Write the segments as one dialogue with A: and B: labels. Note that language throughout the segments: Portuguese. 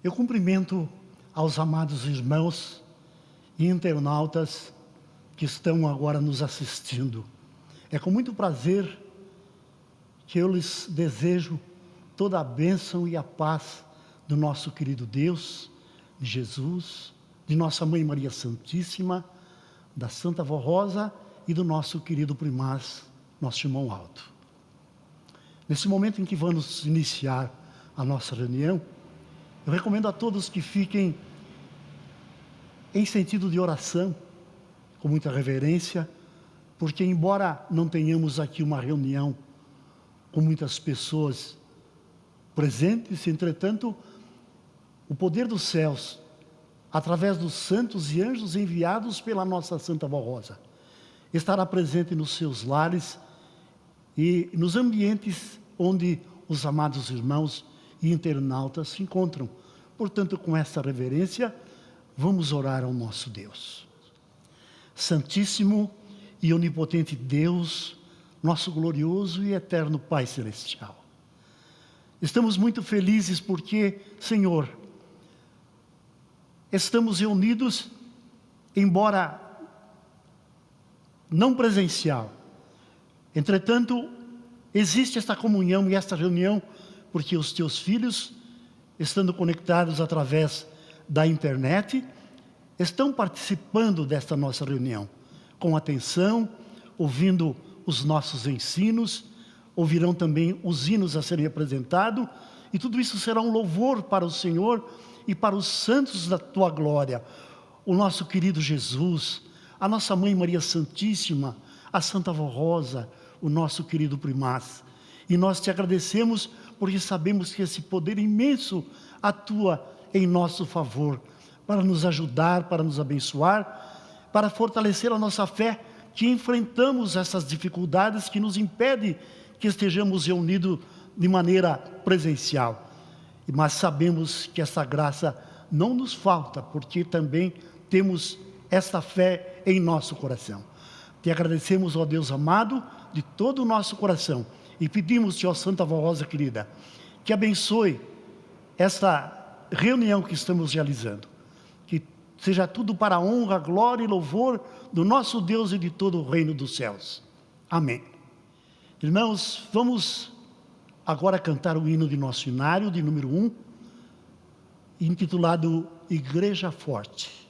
A: Eu cumprimento aos amados irmãos e internautas que estão agora nos assistindo. É com muito prazer que eu lhes desejo toda a bênção e a paz do nosso querido Deus, de Jesus, de nossa Mãe Maria Santíssima, da Santa Vó Rosa e do nosso querido primaz, nosso irmão Aldo. Nesse momento em que vamos iniciar a nossa reunião, eu recomendo a todos que fiquem em sentido de oração, com muita reverência, porque embora não tenhamos aqui uma reunião com muitas pessoas presentes, entretanto, o poder dos céus, através dos santos e anjos enviados pela nossa Santa Vó Rosa, estará presente nos seus lares e nos ambientes onde os amados irmãos e internautas se encontram. Portanto, com essa reverência, vamos orar ao nosso Deus. Santíssimo e onipotente Deus, nosso glorioso e eterno Pai Celestial. Estamos muito felizes porque, Senhor, estamos reunidos, embora não presencial. Entretanto, existe esta comunhão e esta reunião porque os teus filhos, estando conectados através da internet, estão participando desta nossa reunião, com atenção, ouvindo os nossos ensinos, ouvirão também os hinos a serem apresentados, e tudo isso será um louvor para o Senhor e para os santos da tua glória, o nosso querido Jesus, a nossa Mãe Maria Santíssima, a Santa Vó Rosa, o nosso querido primaz. E nós te agradecemos porque sabemos que esse poder imenso atua em nosso favor, para nos ajudar, para nos abençoar, para fortalecer a nossa fé, que enfrentamos essas dificuldades que nos impedem que estejamos reunidos de maneira presencial. Mas sabemos que essa graça não nos falta, porque também temos esta fé em nosso coração. Te agradecemos, ó Deus amado, de todo o nosso coração, e pedimos-te, ó Santa Vó Rosa querida, que abençoe esta reunião que estamos realizando, que seja tudo para a honra, glória e louvor do nosso Deus e de todo o reino dos céus. Amém. Irmãos, vamos agora cantar o hino de nosso inário, de número 1, intitulado Igreja Forte.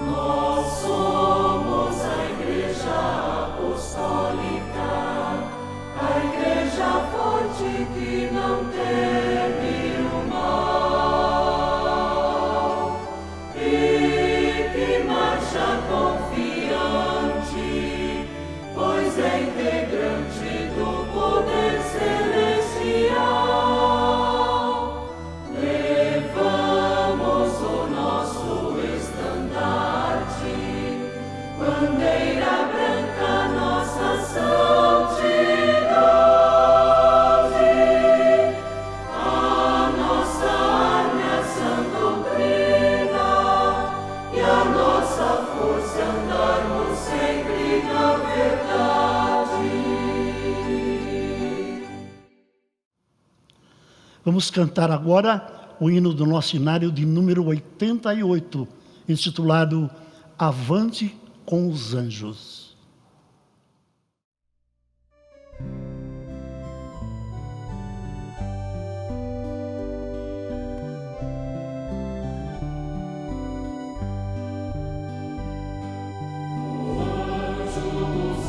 B: Nós somos a Igreja Apostólica, a Igreja forte que não teme o mal e que marcha confiante, pois é integrante do poder celestial. Levamos o nosso estandarte, bandeira branca, nossa santidade. A nossa arma é a sã doutrina e a nossa força é andarmos sempre na verdade.
A: Vamos cantar agora o hino do nosso inário de número 88, intitulado Avante com os Anjos.
B: Deus,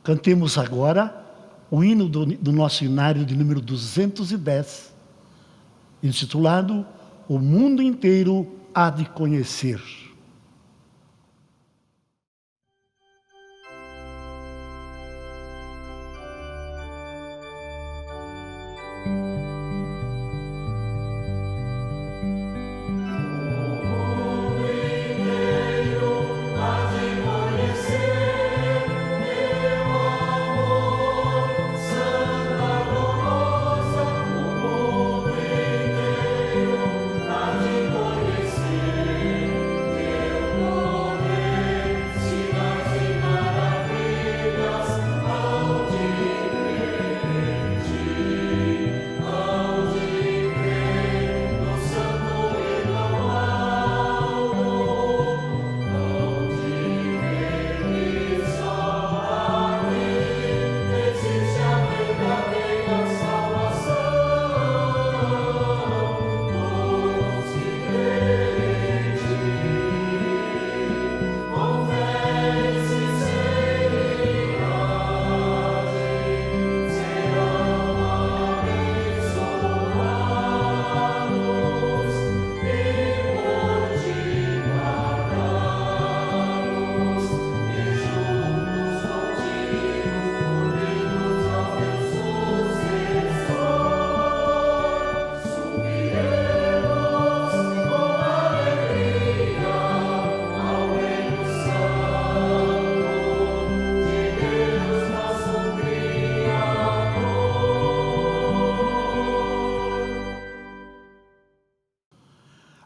A: Cantemos agora o hino do nosso inário de número 210, intitulado O Mundo Inteiro Há de Conhecer.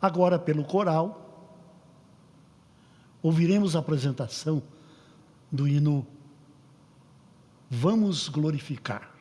A: Agora, pelo coral, ouviremos a apresentação do hino Vamos Glorificar.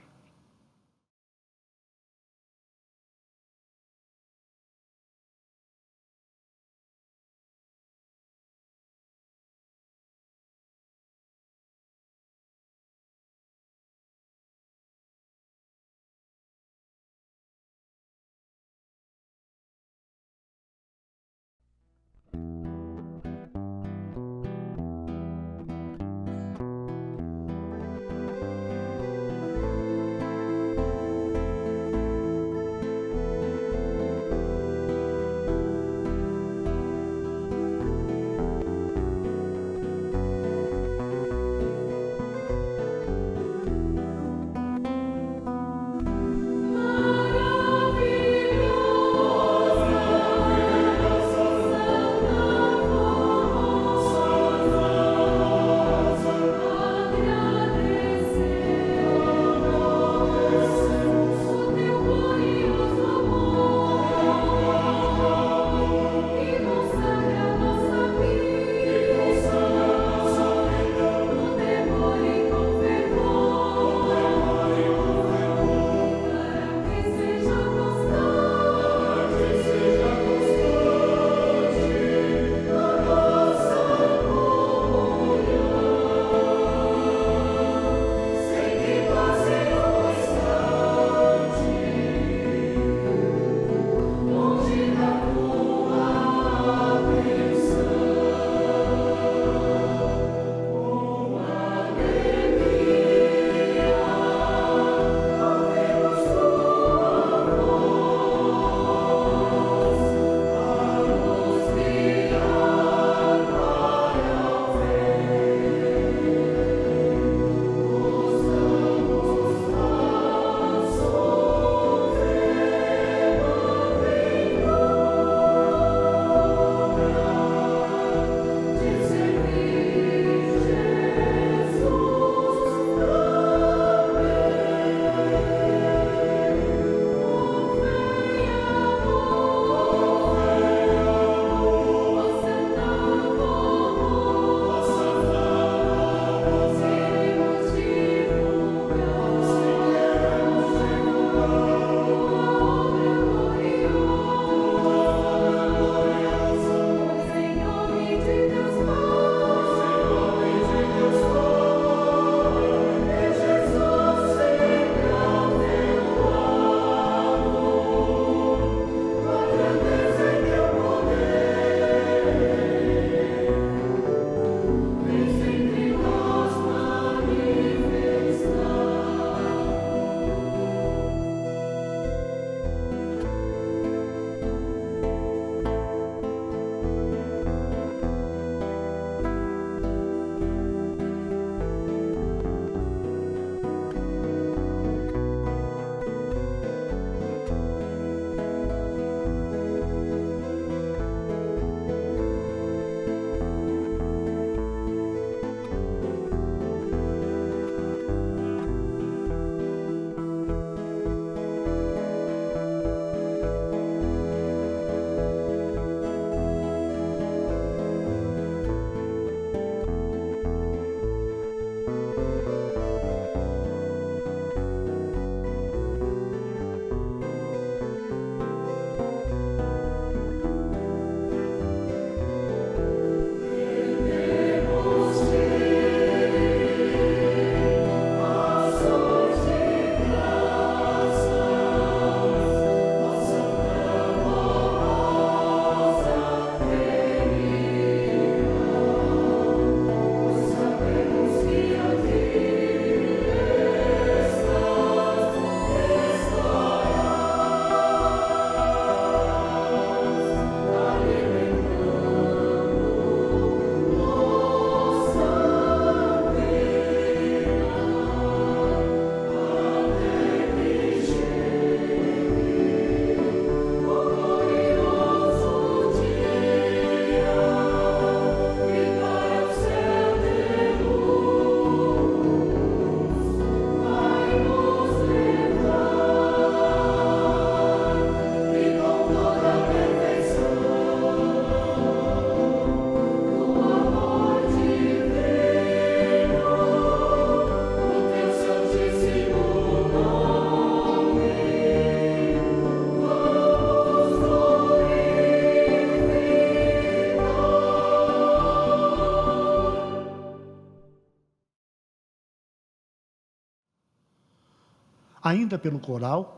A: ainda pelo coral,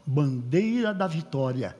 A: Bandeira da Vitória.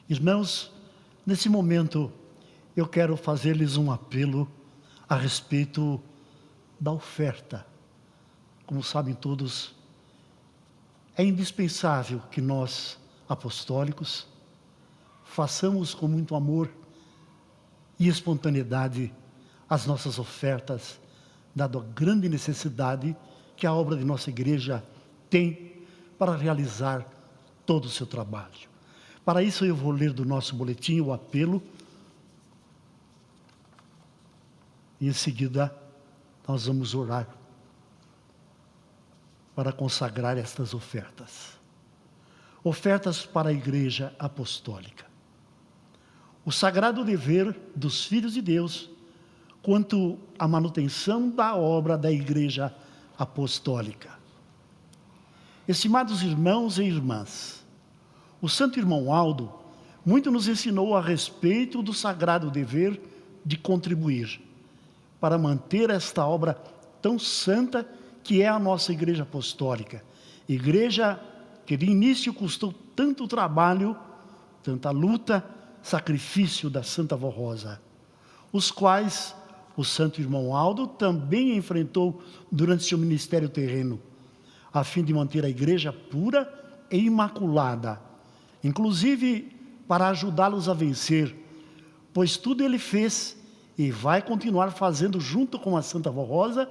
A: Irmãos, nesse momento eu quero fazer-lhes um apelo a respeito da oferta. Como sabem todos, é indispensável que nós, apostólicos, façamos com muito amor e espontaneidade as nossas ofertas, dado a grande necessidade que a obra de nossa igreja tem para realizar todo o seu trabalho. Para isso eu vou ler do nosso boletim o apelo, e em seguida nós vamos orar para consagrar estas ofertas. Ofertas para a Igreja Apostólica. O sagrado dever dos filhos de Deus quanto à manutenção da obra da Igreja Apostólica. Estimados irmãos e irmãs, o Santo Irmão Aldo muito nos ensinou a respeito do sagrado dever de contribuir para manter esta obra tão santa que é a nossa Igreja Apostólica. Igreja que de início custou tanto trabalho, tanta luta, sacrifício da Santa Vó Rosa, os quais o Santo Irmão Aldo também enfrentou durante seu ministério terreno, a fim de manter a igreja pura e imaculada, inclusive para ajudá-los a vencer, pois tudo ele fez e vai continuar fazendo junto com a Santa Vó Rosa,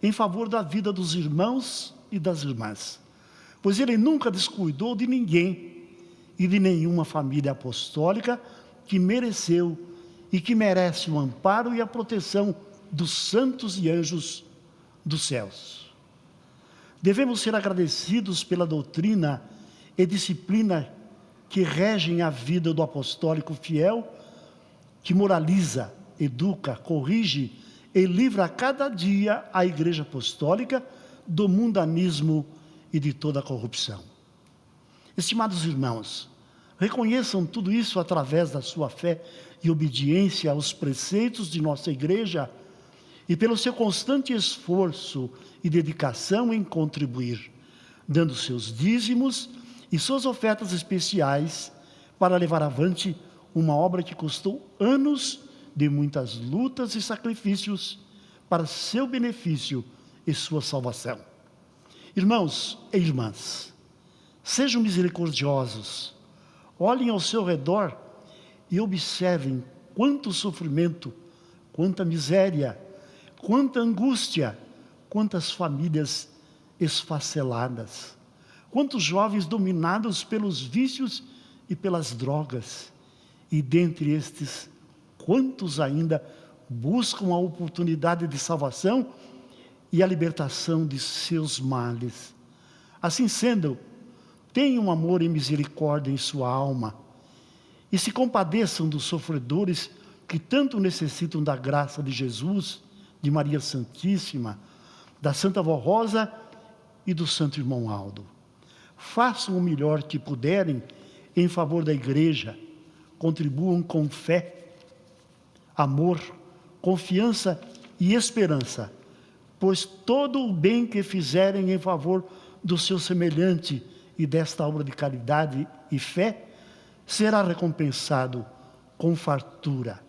A: em favor da vida dos irmãos e das irmãs, pois ele nunca descuidou de ninguém e de nenhuma família apostólica que mereceu e que merece o amparo e a proteção dos santos e anjos dos céus. Devemos ser agradecidos pela doutrina e disciplina que regem a vida do apostólico fiel, que moraliza, educa, corrige e livra a cada dia a Igreja Apostólica do mundanismo e de toda a corrupção. Estimados irmãos, reconheçam tudo isso através da sua fé e obediência aos preceitos de nossa igreja e pelo seu constante esforço e dedicação em contribuir, dando seus dízimos e suas ofertas especiais para levar avante uma obra que custou anos de muitas lutas e sacrifícios para seu benefício e sua salvação. Irmãos e irmãs, sejam misericordiosos, olhem ao seu redor e observem quanto sofrimento, quanta miséria, quanta angústia, quantas famílias esfaceladas, quantos jovens dominados pelos vícios e pelas drogas, e dentre estes, quantos ainda buscam a oportunidade de salvação e a libertação de seus males. Assim sendo, tenham amor e misericórdia em sua alma, e se compadeçam dos sofredores que tanto necessitam da graça de Jesus, de Maria Santíssima, da Santa Vó Rosa e do Santo Irmão Aldo. Façam o melhor que puderem em favor da igreja, contribuam com fé, amor, confiança e esperança, pois todo o bem que fizerem em favor do seu semelhante e desta obra de caridade e fé, será recompensado com fartura,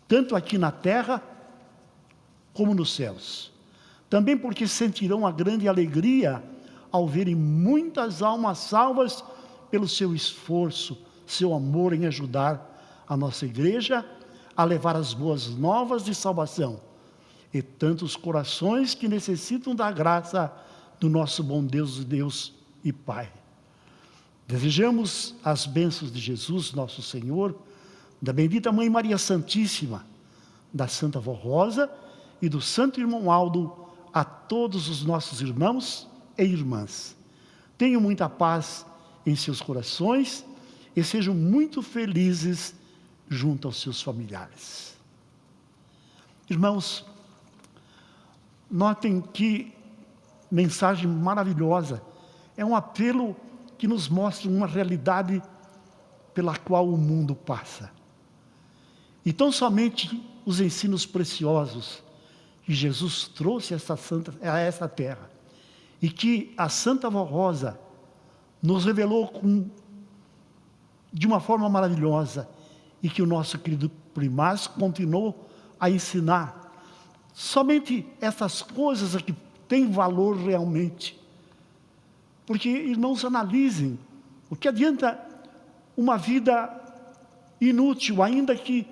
A: tanto aqui na terra como nos céus. Também porque sentirão a grande alegria ao verem muitas almas salvas pelo seu esforço, seu amor em ajudar a nossa igreja a levar as boas novas de salvação, e tantos corações que necessitam da graça do nosso bom Deus e Pai. Desejamos as bênçãos de Jesus, nosso Senhor, da bendita Mãe Maria Santíssima, da Santa Vó Rosa e do Santo Irmão Aldo a todos os nossos irmãos e irmãs. Tenham muita paz em seus corações e sejam muito felizes junto aos seus familiares. Irmãos, notem que mensagem maravilhosa. É um apelo que nos mostra uma realidade pela qual o mundo passa. E tão somente os ensinos preciosos que Jesus trouxe a essa terra, e que a Santa Vó Rosa nos revelou de uma forma maravilhosa, e que o nosso querido primários, continuou a ensinar. Somente essas coisas é que têm valor realmente. Porque, irmãos, analisem, o que adianta uma vida inútil, ainda que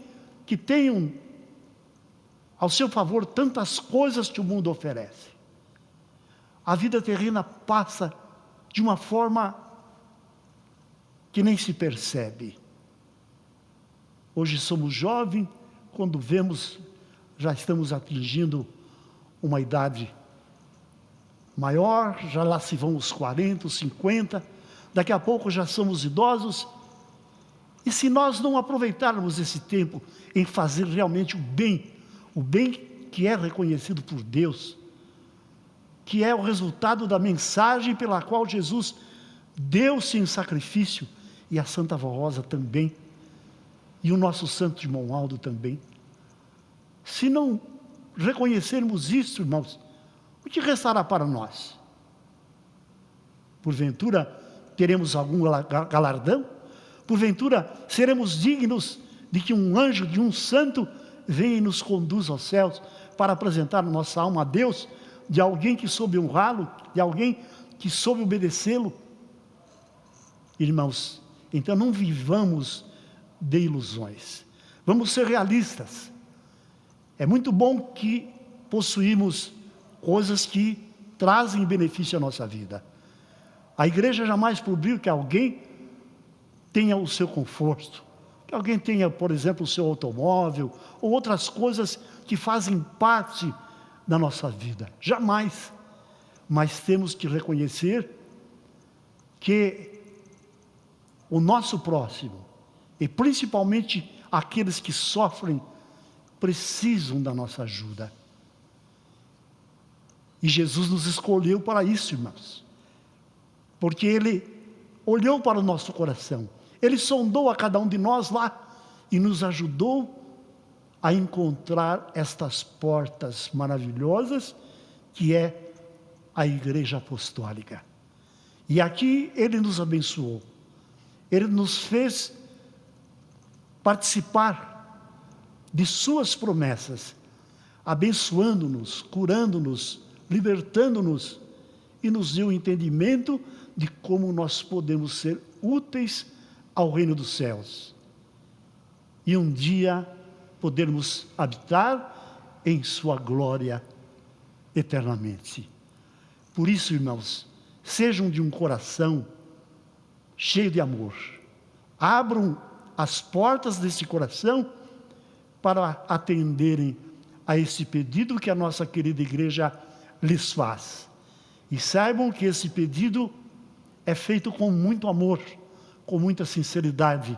A: tenham ao seu favor tantas coisas que o mundo oferece. A vida terrena passa de uma forma que nem se percebe. Hoje somos jovens, quando vemos, já estamos atingindo uma idade maior, já lá se vão os 40, os 50, daqui a pouco já somos idosos. E se nós não aproveitarmos esse tempo em fazer realmente o bem que é reconhecido por Deus, que é o resultado da mensagem pela qual Jesus deu-se em sacrifício, e a Santa Vó Rosa também, e o nosso Santo Irmão Aldo também. Se não reconhecermos isso, irmãos, o que restará para nós? Porventura, teremos algum galardão? Porventura, seremos dignos de que um anjo, de um santo, venha e nos conduza aos céus para apresentar nossa alma a Deus, de alguém que soube honrá-lo, de alguém que soube obedecê-lo? Irmãos, então não vivamos de ilusões. Vamos ser realistas. É muito bom que possuímos coisas que trazem benefício à nossa vida. A igreja jamais proibiu que alguém tenha o seu conforto, que alguém tenha, por exemplo, o seu automóvel, ou outras coisas que fazem parte da nossa vida. Jamais. Mas temos que reconhecer que o nosso próximo, e principalmente aqueles que sofrem, precisam da nossa ajuda. E Jesus nos escolheu para isso, irmãos. Porque Ele olhou para o nosso coração. Ele sondou a cada um de nós lá e nos ajudou a encontrar estas portas maravilhosas que é a Igreja Apostólica. E aqui Ele nos abençoou. Ele nos fez participar de suas promessas, abençoando-nos, curando-nos, libertando-nos, e nos deu o entendimento de como nós podemos ser úteis ao reino dos céus. E um dia podermos habitar em sua glória eternamente. Por isso, irmãos, sejam de um coração cheio de amor. Abram as portas desse coração para atenderem a esse pedido que a nossa querida igreja lhes faz. E saibam que esse pedido é feito com muito amor, com muita sinceridade,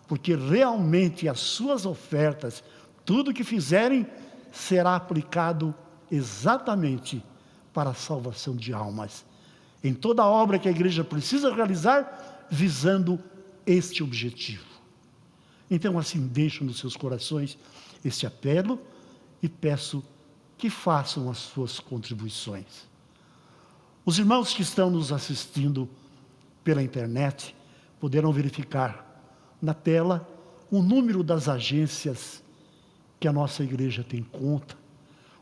A: porque realmente as suas ofertas, tudo que fizerem, será aplicado exatamente para a salvação de almas. Em toda a obra que a igreja precisa realizar, visando este objetivo. Então, assim, deixo nos seus corações este apelo e peço que façam as suas contribuições. Os irmãos que estão nos assistindo pela internet poderão verificar na tela o número das agências que a nossa igreja tem conta,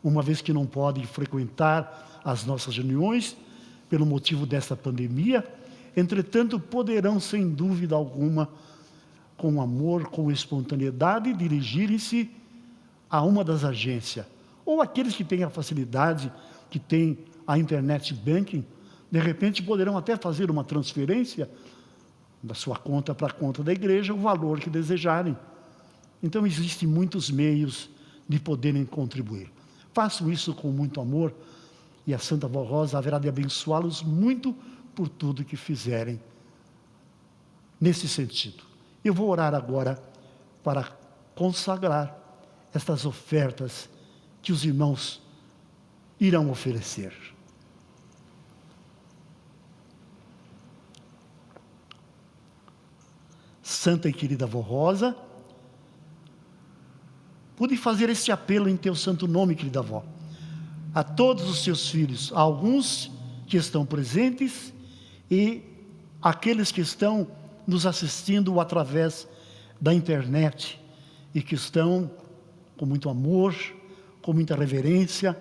A: uma vez que não podem frequentar as nossas reuniões pelo motivo desta pandemia. Entretanto, poderão, sem dúvida alguma, com amor, com espontaneidade, dirigirem-se a uma das agências. Ou aqueles que têm a facilidade, que têm a internet banking, de repente poderão até fazer uma transferência da sua conta para a conta da igreja, o valor que desejarem. Então, existem muitos meios de poderem contribuir. Façam isso com muito amor, e a Santa Vó Rosa haverá de abençoá-los muito por tudo que fizerem nesse sentido. Eu vou orar agora para consagrar estas ofertas que os irmãos irão oferecer. Santa e querida Vó Rosa, pude fazer este apelo em teu santo nome, querida avó, a todos os teus filhos, a alguns que estão presentes e aqueles que estão nos assistindo através da internet, e que estão com muito amor, com muita reverência,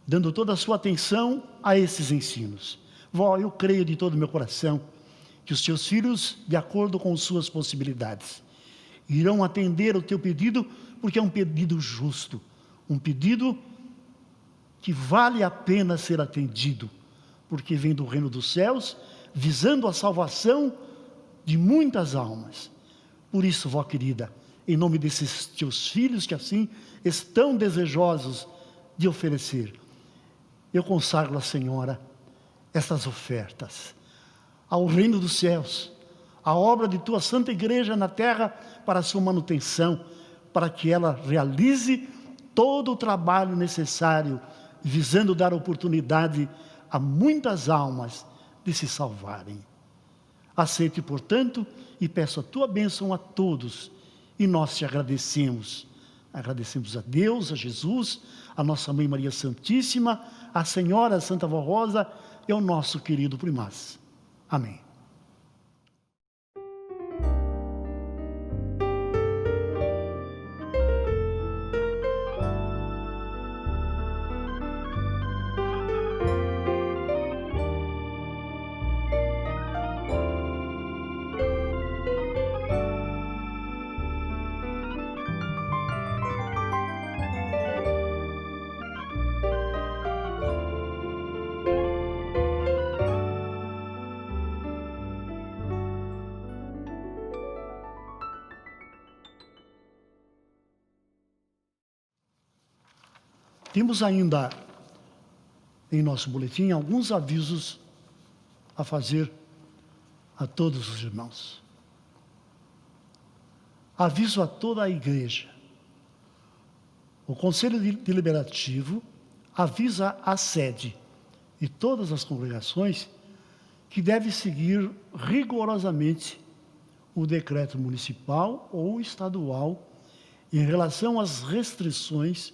A: dando toda a sua atenção a esses ensinos. Vó, eu creio de todo o meu coração que os teus filhos, de acordo com suas possibilidades, irão atender o teu pedido, porque é um pedido justo, um pedido que vale a pena ser atendido, porque vem do reino dos céus, visando a salvação de muitas almas. Por isso, vó querida, em nome desses teus filhos que assim estão desejosos de oferecer, eu consagro à Senhora essas ofertas ao reino dos céus, a obra de tua santa igreja na terra para a sua manutenção, para que ela realize todo o trabalho necessário, visando dar oportunidade a muitas almas de se salvarem. Aceite, portanto, e peço a tua bênção a todos, e nós te agradecemos. Agradecemos a Deus, a Jesus, a nossa Mãe Maria Santíssima, a Senhora Santa Vó Rosa e ao nosso querido primaz. Amém. Temos ainda em nosso boletim alguns avisos a fazer a todos os irmãos. Aviso a toda a igreja. O Conselho Deliberativo avisa a sede e todas as congregações que deve seguir rigorosamente o decreto municipal ou estadual em relação às restrições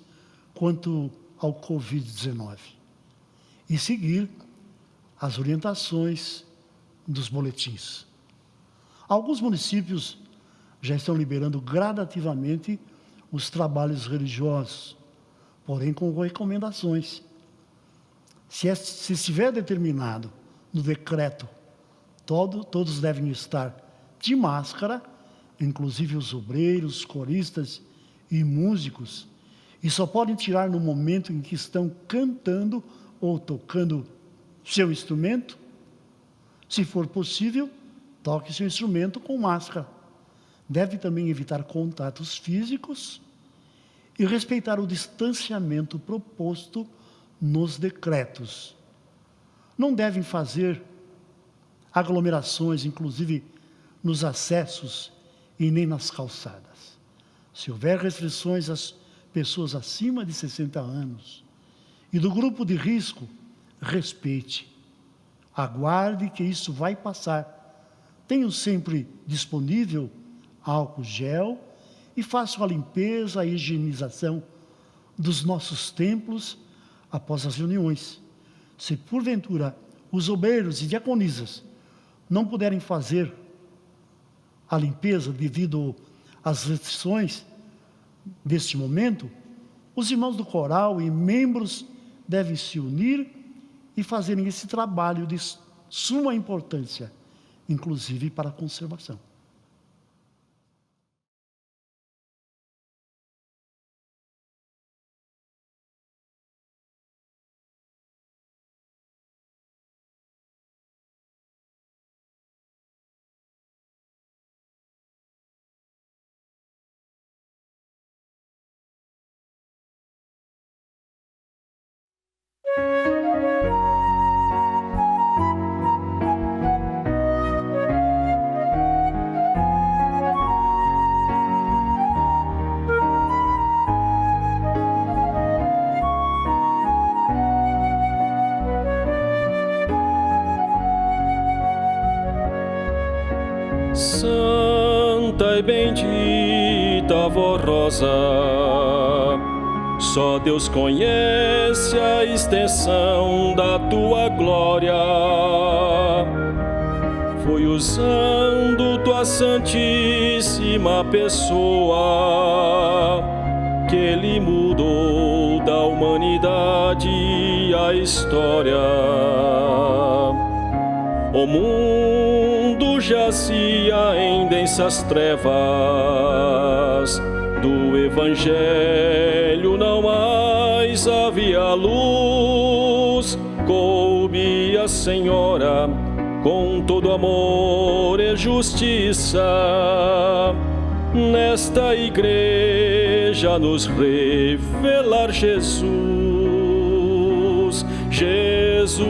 A: quanto ao Covid-19 e seguir as orientações dos boletins. Alguns municípios já estão liberando gradativamente os trabalhos religiosos, porém com recomendações. Se estiver determinado no decreto, todos devem estar de máscara, inclusive os obreiros, coristas e músicos, e só podem tirar no momento em que estão cantando ou tocando seu instrumento. Se for possível, toque seu instrumento com máscara. Deve também evitar contatos físicos e respeitar o distanciamento proposto nos decretos. Não devem fazer aglomerações, inclusive nos acessos e nem nas calçadas. Se houver restrições às pessoas acima de 60 anos e do grupo de risco, respeite. Aguarde que isso vai passar. Tenham sempre disponível álcool gel e façam a limpeza, a higienização dos nossos templos após as reuniões. Se porventura os obreiros e diaconisas não puderem fazer a limpeza devido às restrições deste momento, os irmãos do coral e membros devem se unir e fazerem esse trabalho de suma importância, inclusive para a conservação.
C: Santa e bendita Vó Rosa, só Deus conhece a extensão da tua glória. foi usando tua santíssima pessoa, que ele mudou da humanidade a história. O mundo jazia em densas trevas, do Evangelho não mais havia luz. Coube a Senhora, com todo amor e justiça, nesta igreja nos revelar Jesus, Jesus.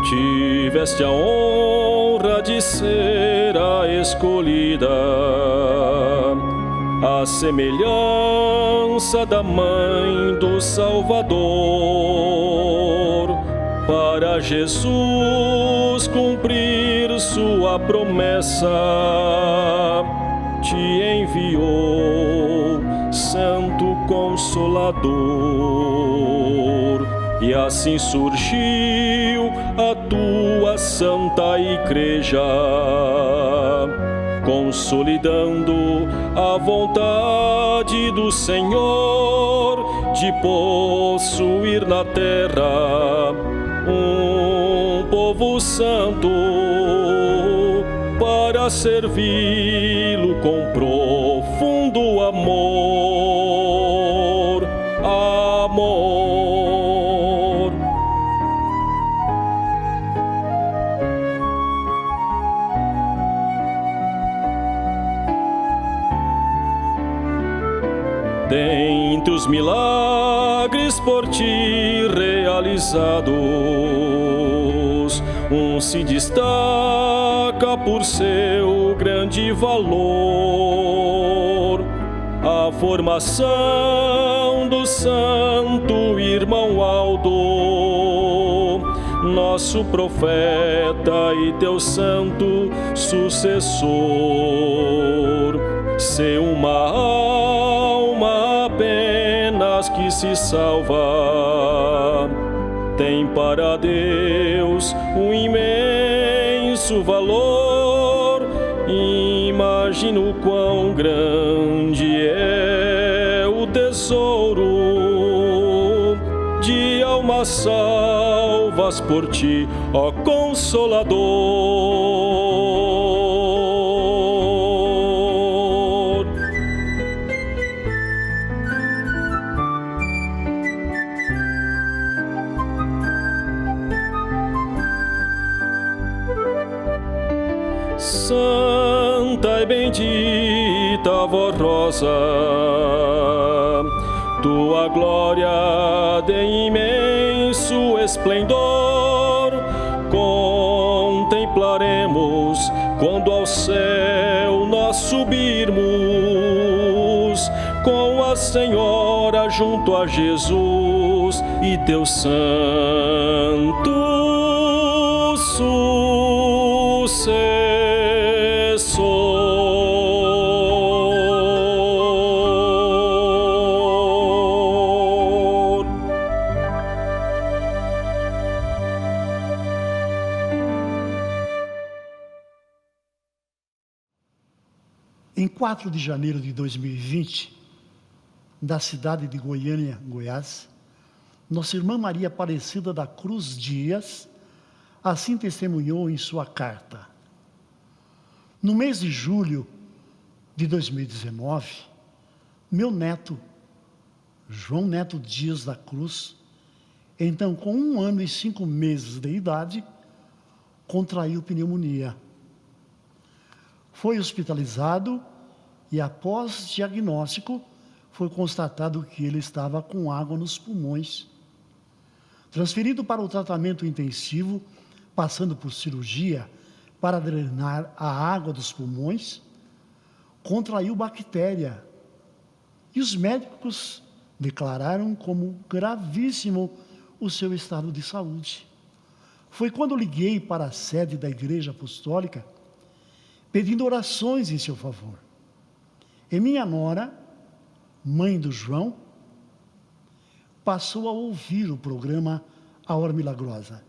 C: Tiveste a honra de ser a escolhida, a semelhança da mãe do Salvador, para Jesus cumprir sua promessa, te enviou Santo Consolador, e assim surgiu a tua Santa Igreja, consolidando a vontade do Senhor de possuir na terra um povo santo, para servi-lo com profundo amor, amor. Dentre os milagres por ti realizados, um se destaca por seu grande valor: a formação do santo irmão Aldo, nosso profeta e teu santo sucessor. Ser uma alma apenas que se salva tem para Deus um imenso valor. Imagino quão grande é o tesouro de almas salvas por ti, ó Consolador. Santa e bendita Vó Rosa, tua glória de imenso esplendor contemplaremos quando ao céu nós subirmos com a Senhora junto a Jesus e teu santo sucessor.
A: Em 4 de janeiro de 2020, da cidade de Goiânia, Goiás, nossa irmã Maria Aparecida da Cruz Dias assim testemunhou em sua carta: no mês de julho de 2019, meu neto, João Neto Dias da Cruz, então com 1 ano e 5 meses de idade, contraiu pneumonia. Foi hospitalizado e, após diagnóstico, foi constatado que ele estava com água nos pulmões. Transferido para o tratamento intensivo, passando por cirurgia para drenar a água dos pulmões, contraiu bactéria. E os médicos declararam como gravíssimo o seu estado de saúde. Foi quando liguei para a sede da Igreja Apostólica, pedindo orações em seu favor. E minha nora, mãe do João, passou a ouvir o programa A Hora Milagrosa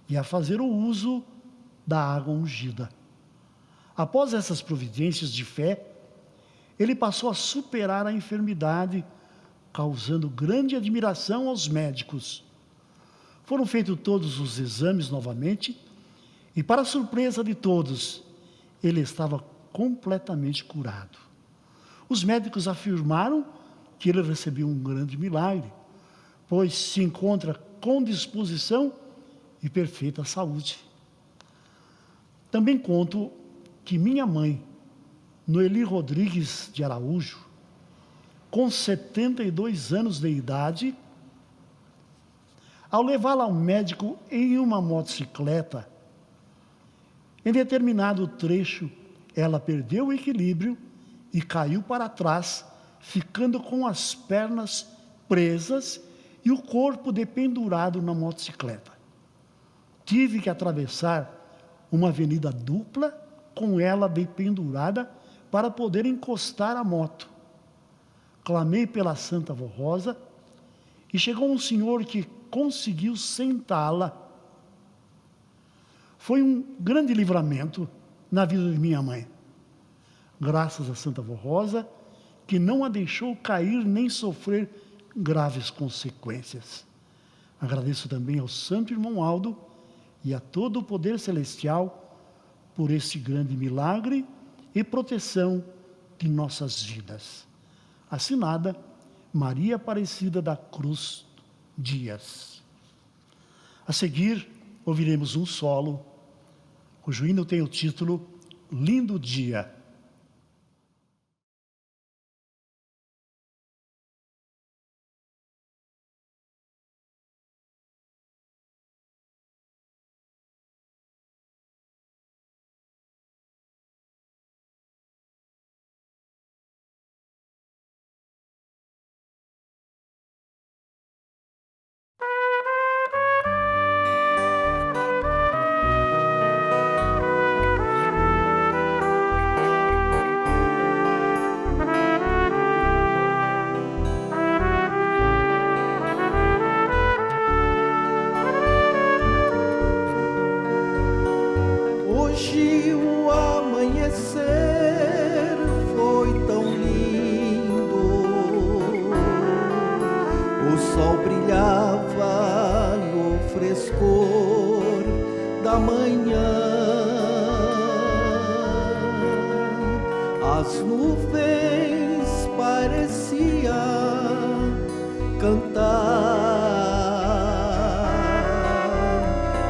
A: e a fazer o uso da água ungida. Após essas providências de fé, ele passou a superar a enfermidade, causando grande admiração aos médicos. Foram feitos todos os exames novamente e, para surpresa de todos, ele estava completamente curado. Os médicos afirmaram que ele recebeu um grande milagre, pois se encontra com disposição e perfeita saúde. Também conto que minha mãe, Noeli Rodrigues de Araújo, com 72 anos de idade, ao levá-la ao médico em uma motocicleta, em determinado trecho, ela perdeu o equilíbrio e caiu para trás, ficando com as pernas presas e o corpo dependurado na motocicleta. Tive que atravessar uma avenida dupla com ela dependurada para poder encostar a moto. Clamei pela Santa Vó Rosa e chegou um senhor que conseguiu sentá-la. Foi um grande livramento na vida de minha mãe. Graças a Santa Vó Rosa, que não a deixou cair nem sofrer graves consequências. Agradeço também ao Santo Irmão Aldo e a todo o poder celestial por esse grande milagre e proteção de nossas vidas. Assinada Maria Aparecida da Cruz Dias. A seguir, ouviremos um solo, cujo hino tem o título Lindo Dia.
D: Hoje o amanhecer foi tão lindo, o sol brilhava no frescor da manhã, as nuvens pareciam cantar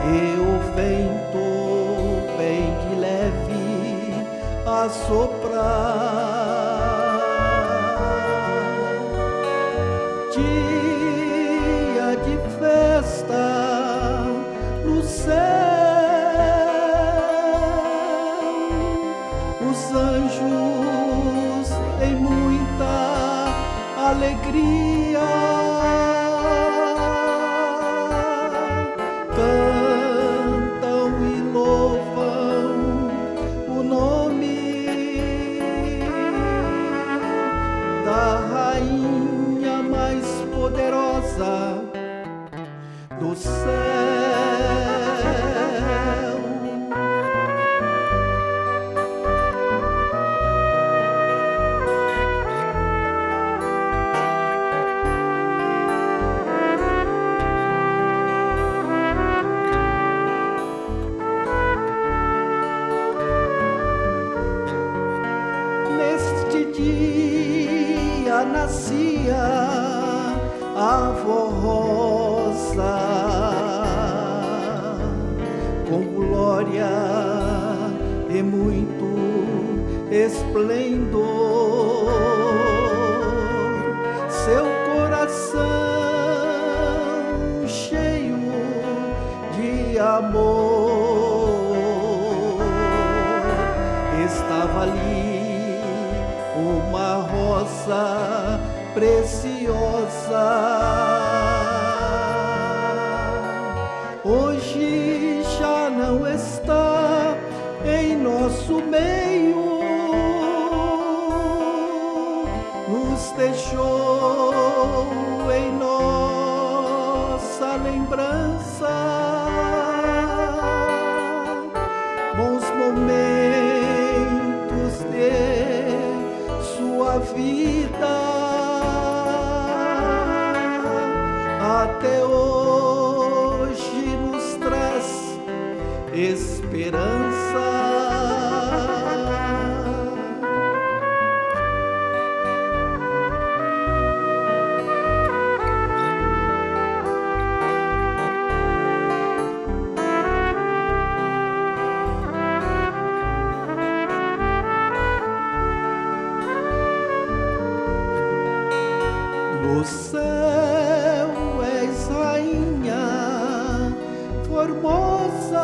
D: e o vento bem de leve a soprar. Dia de festa no céu, os anjos em muita alegria cantam e louvam o nome da rainha mais poderosa do céu. Neste dia nascia a Vó Rosa, com glória e muito esplendor. Seu coração cheio de amor, estava ali uma rosa preciosa. Hoje já não está em nosso meio, deixou em nossa lembrança bons momentos de sua vida. Até hoje nos traz esperança. No céu és rainha formosa,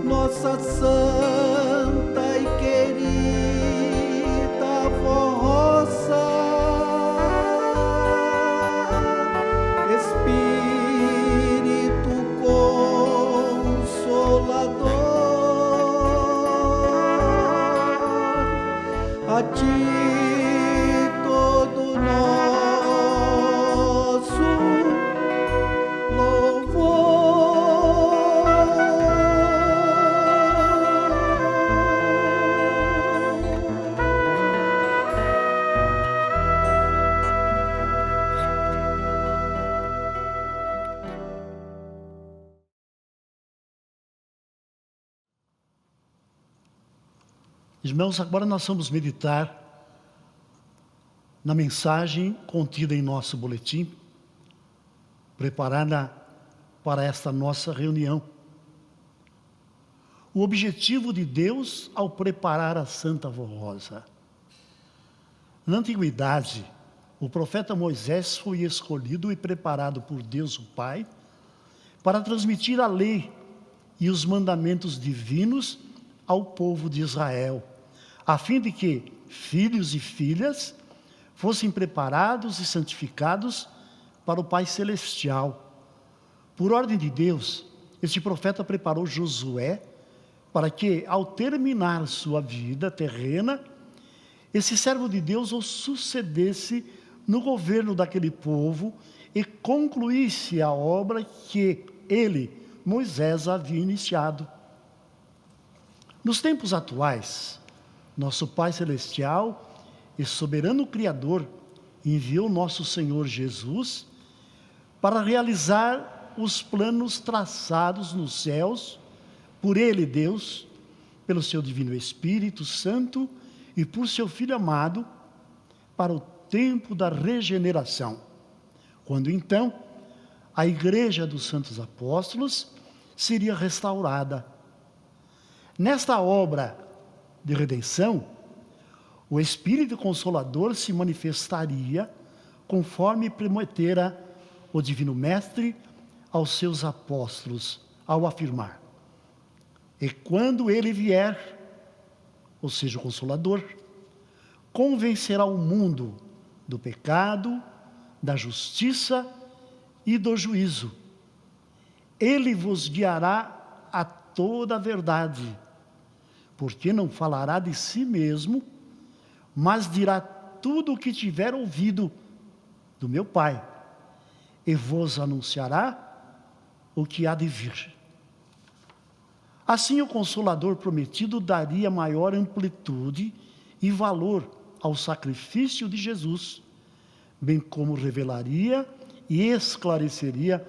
D: nossa santa e querida avó Rosa. Espírito Consolador, a ti todo nosso louvor.
A: Irmãos, agora nós vamos meditar na mensagem contida em nosso boletim, preparada para esta nossa reunião. O objetivo de Deus ao preparar a Santa Avó Rosa. Na antiguidade, o profeta Moisés foi escolhido e preparado por Deus o Pai para transmitir a lei e os mandamentos divinos ao povo de Israel, a fim de que filhos e filhas fossem preparados e santificados para o Pai Celestial. Por ordem de Deus, este profeta preparou Josué para que, ao terminar sua vida terrena, esse servo de Deus o sucedesse no governo daquele povo e concluísse a obra que ele, Moisés, havia iniciado. Nos tempos atuais, nosso Pai Celestial e soberano Criador enviou nosso Senhor Jesus para realizar os planos traçados nos céus por Ele, Deus, pelo seu Divino Espírito Santo e por seu Filho amado, para o tempo da regeneração, quando então a Igreja dos Santos Apóstolos seria restaurada. Nesta obra de redenção, o Espírito Consolador se manifestaria conforme prometera o Divino Mestre aos seus apóstolos, ao afirmar: e quando ele vier, ou seja, o Consolador, convencerá o mundo do pecado, da justiça e do juízo. Ele vos guiará a toda a verdade, porque não falará de si mesmo, mas dirá tudo o que tiver ouvido do meu Pai, e vos anunciará o que há de vir. Assim, o Consolador prometido daria maior amplitude e valor ao sacrifício de Jesus, bem como revelaria e esclareceria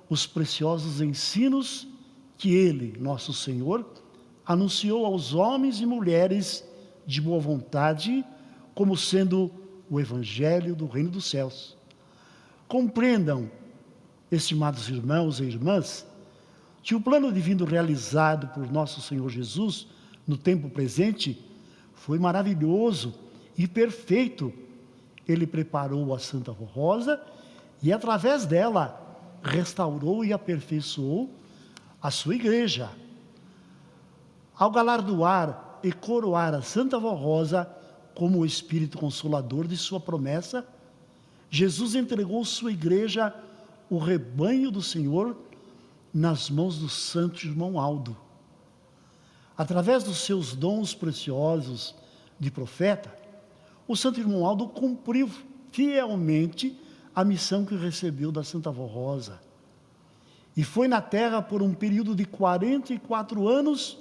A: os preciosos ensinos que Ele, nosso Senhor, anunciou aos homens e mulheres de boa vontade, como sendo o Evangelho do Reino dos Céus. Compreendam, estimados irmãos e irmãs, que o plano divino realizado por nosso Senhor Jesus no tempo presente foi maravilhoso e perfeito. Ele preparou a Santa Avó Rosa e, através dela, restaurou e aperfeiçoou a sua igreja. Ao galardoar e coroar a Santa Avó Rosa como o Espírito Consolador de sua promessa, Jesus entregou sua igreja, o rebanho do Senhor, nas mãos do santo irmão Aldo. Através dos seus dons preciosos de profeta, o Santo Irmão Aldo cumpriu fielmente a missão que recebeu da Santa Avó Rosa. E foi na terra por um período de 44 anos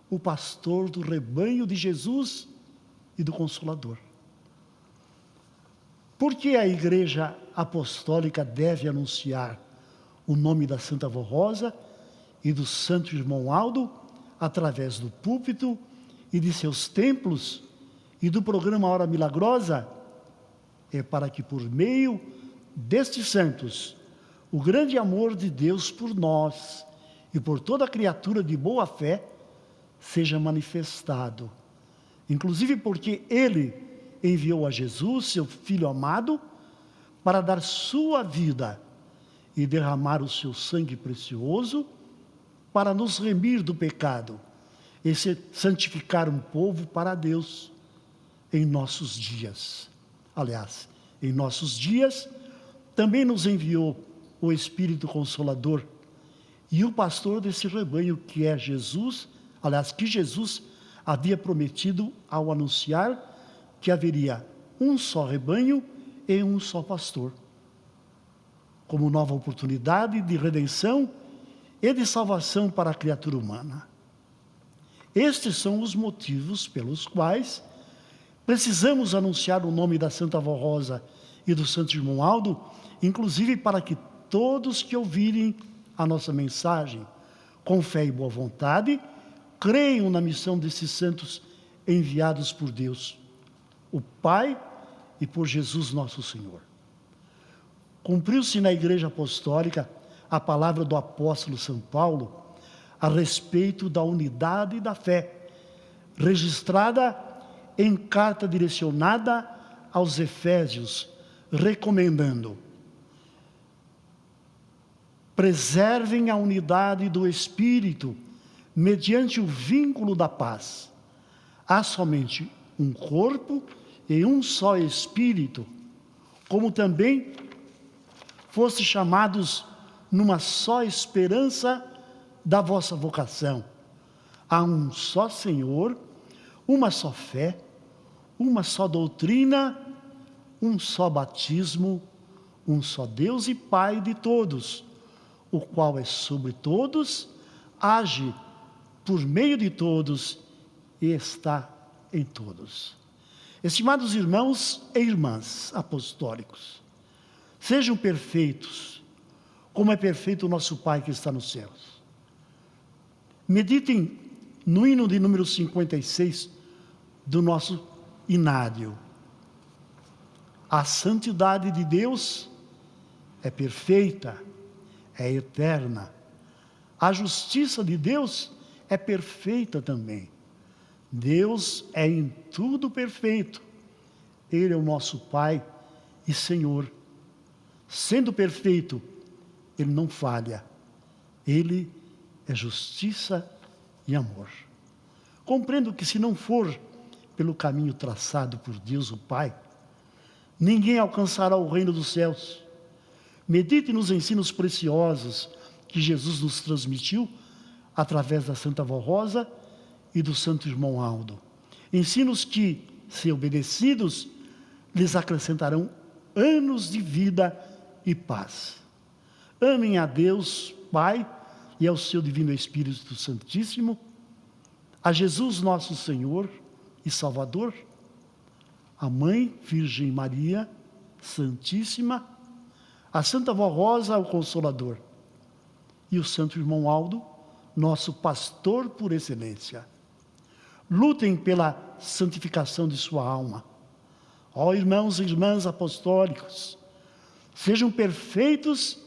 A: o pastor do rebanho de Jesus e do Consolador. Por que a Igreja Apostólica deve anunciar o nome da Santa Avó Rosa e do Santo Irmão Aldo através do púlpito e de seus templos e do programa Hora Milagrosa? É para que por meio destes santos, o grande amor de Deus por nós e por toda criatura de boa fé seja manifestado. Inclusive porque Ele enviou a Jesus, seu Filho amado, para dar sua vida e derramar o seu sangue precioso para nos remir do pecado e santificar um povo para Deus em nossos dias. Aliás, em nossos dias também nos enviou o Espírito Consolador e o pastor desse rebanho, que é Jesus, aliás, que Jesus havia prometido ao anunciar que haveria um só rebanho e um só pastor, como nova oportunidade de redenção e de salvação para a criatura humana. Estes são os motivos pelos quais precisamos anunciar o nome da Santa Avó Rosa e do Santo Irmão Aldo, inclusive para que todos que ouvirem a nossa mensagem, com fé e boa vontade, creiam na missão desses santos enviados por Deus, o Pai, e por Jesus nosso Senhor. Cumpriu-se na Igreja Apostólica a palavra do apóstolo São Paulo a respeito da unidade da fé, registrada em carta direcionada aos Efésios, recomendando: preservem a unidade do Espírito mediante o vínculo da paz. Há somente um corpo e um só Espírito, como também foste chamados numa só esperança da vossa vocação. Há um só Senhor, uma só fé, uma só doutrina, um só batismo, um só Deus e Pai de todos, o qual é sobre todos, age por meio de todos e está em todos. Estimados irmãos e irmãs apostólicos, sejam perfeitos, como é perfeito o nosso Pai que está nos céus. Meditem no hino de número 56 do nosso inário. A santidade de Deus é perfeita, é eterna. A justiça de Deus é perfeita também. Deus é em tudo perfeito. Ele é o nosso Pai e Senhor. Sendo perfeito, Ele não falha. Ele é justiça e amor. Compreendo que se não for pelo caminho traçado por Deus o Pai, ninguém alcançará o reino dos céus. Medite nos ensinos preciosos que Jesus nos transmitiu através da Santa Avó Rosa e do Santo Irmão Aldo. Ensinos que, se obedecidos, lhes acrescentarão anos de vida e paz. Amem a Deus, Pai, e ao seu Divino Espírito Santíssimo, a Jesus nosso Senhor e Salvador, a Mãe Virgem Maria Santíssima, a Santa Avó Rosa, o Consolador, e o Santo Irmão Aldo, nosso pastor por excelência. Lutem pela santificação de sua alma. Ó irmãos e irmãs apostólicos, sejam perfeitos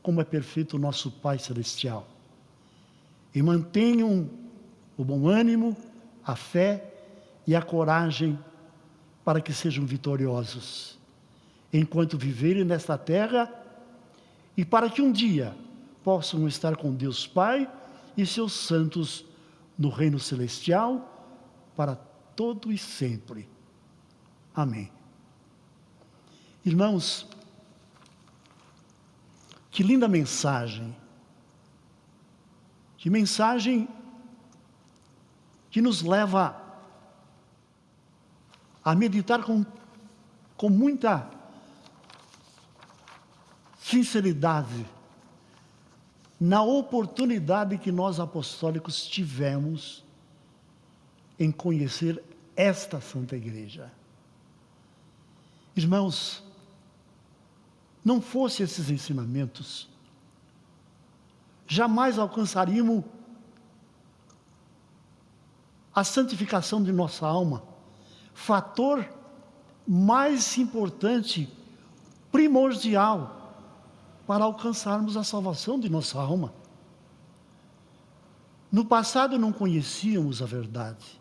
A: como é perfeito o nosso Pai Celestial. E mantenham o bom ânimo, a fé e a coragem para que sejam vitoriosos enquanto viverem nesta terra e para que um dia possam estar com Deus Pai e seus santos no reino celestial para todo e sempre. Amém. Irmãos, que linda mensagem. Que mensagem que nos leva a meditar com muita sinceridade na oportunidade que nós apostólicos tivemos em conhecer esta Santa Igreja. Irmãos, não fossem esses ensinamentos, jamais alcançaríamos a santificação de nossa alma, fator mais importante, primordial, para alcançarmos a salvação de nossa alma. No passado não conhecíamos a verdade,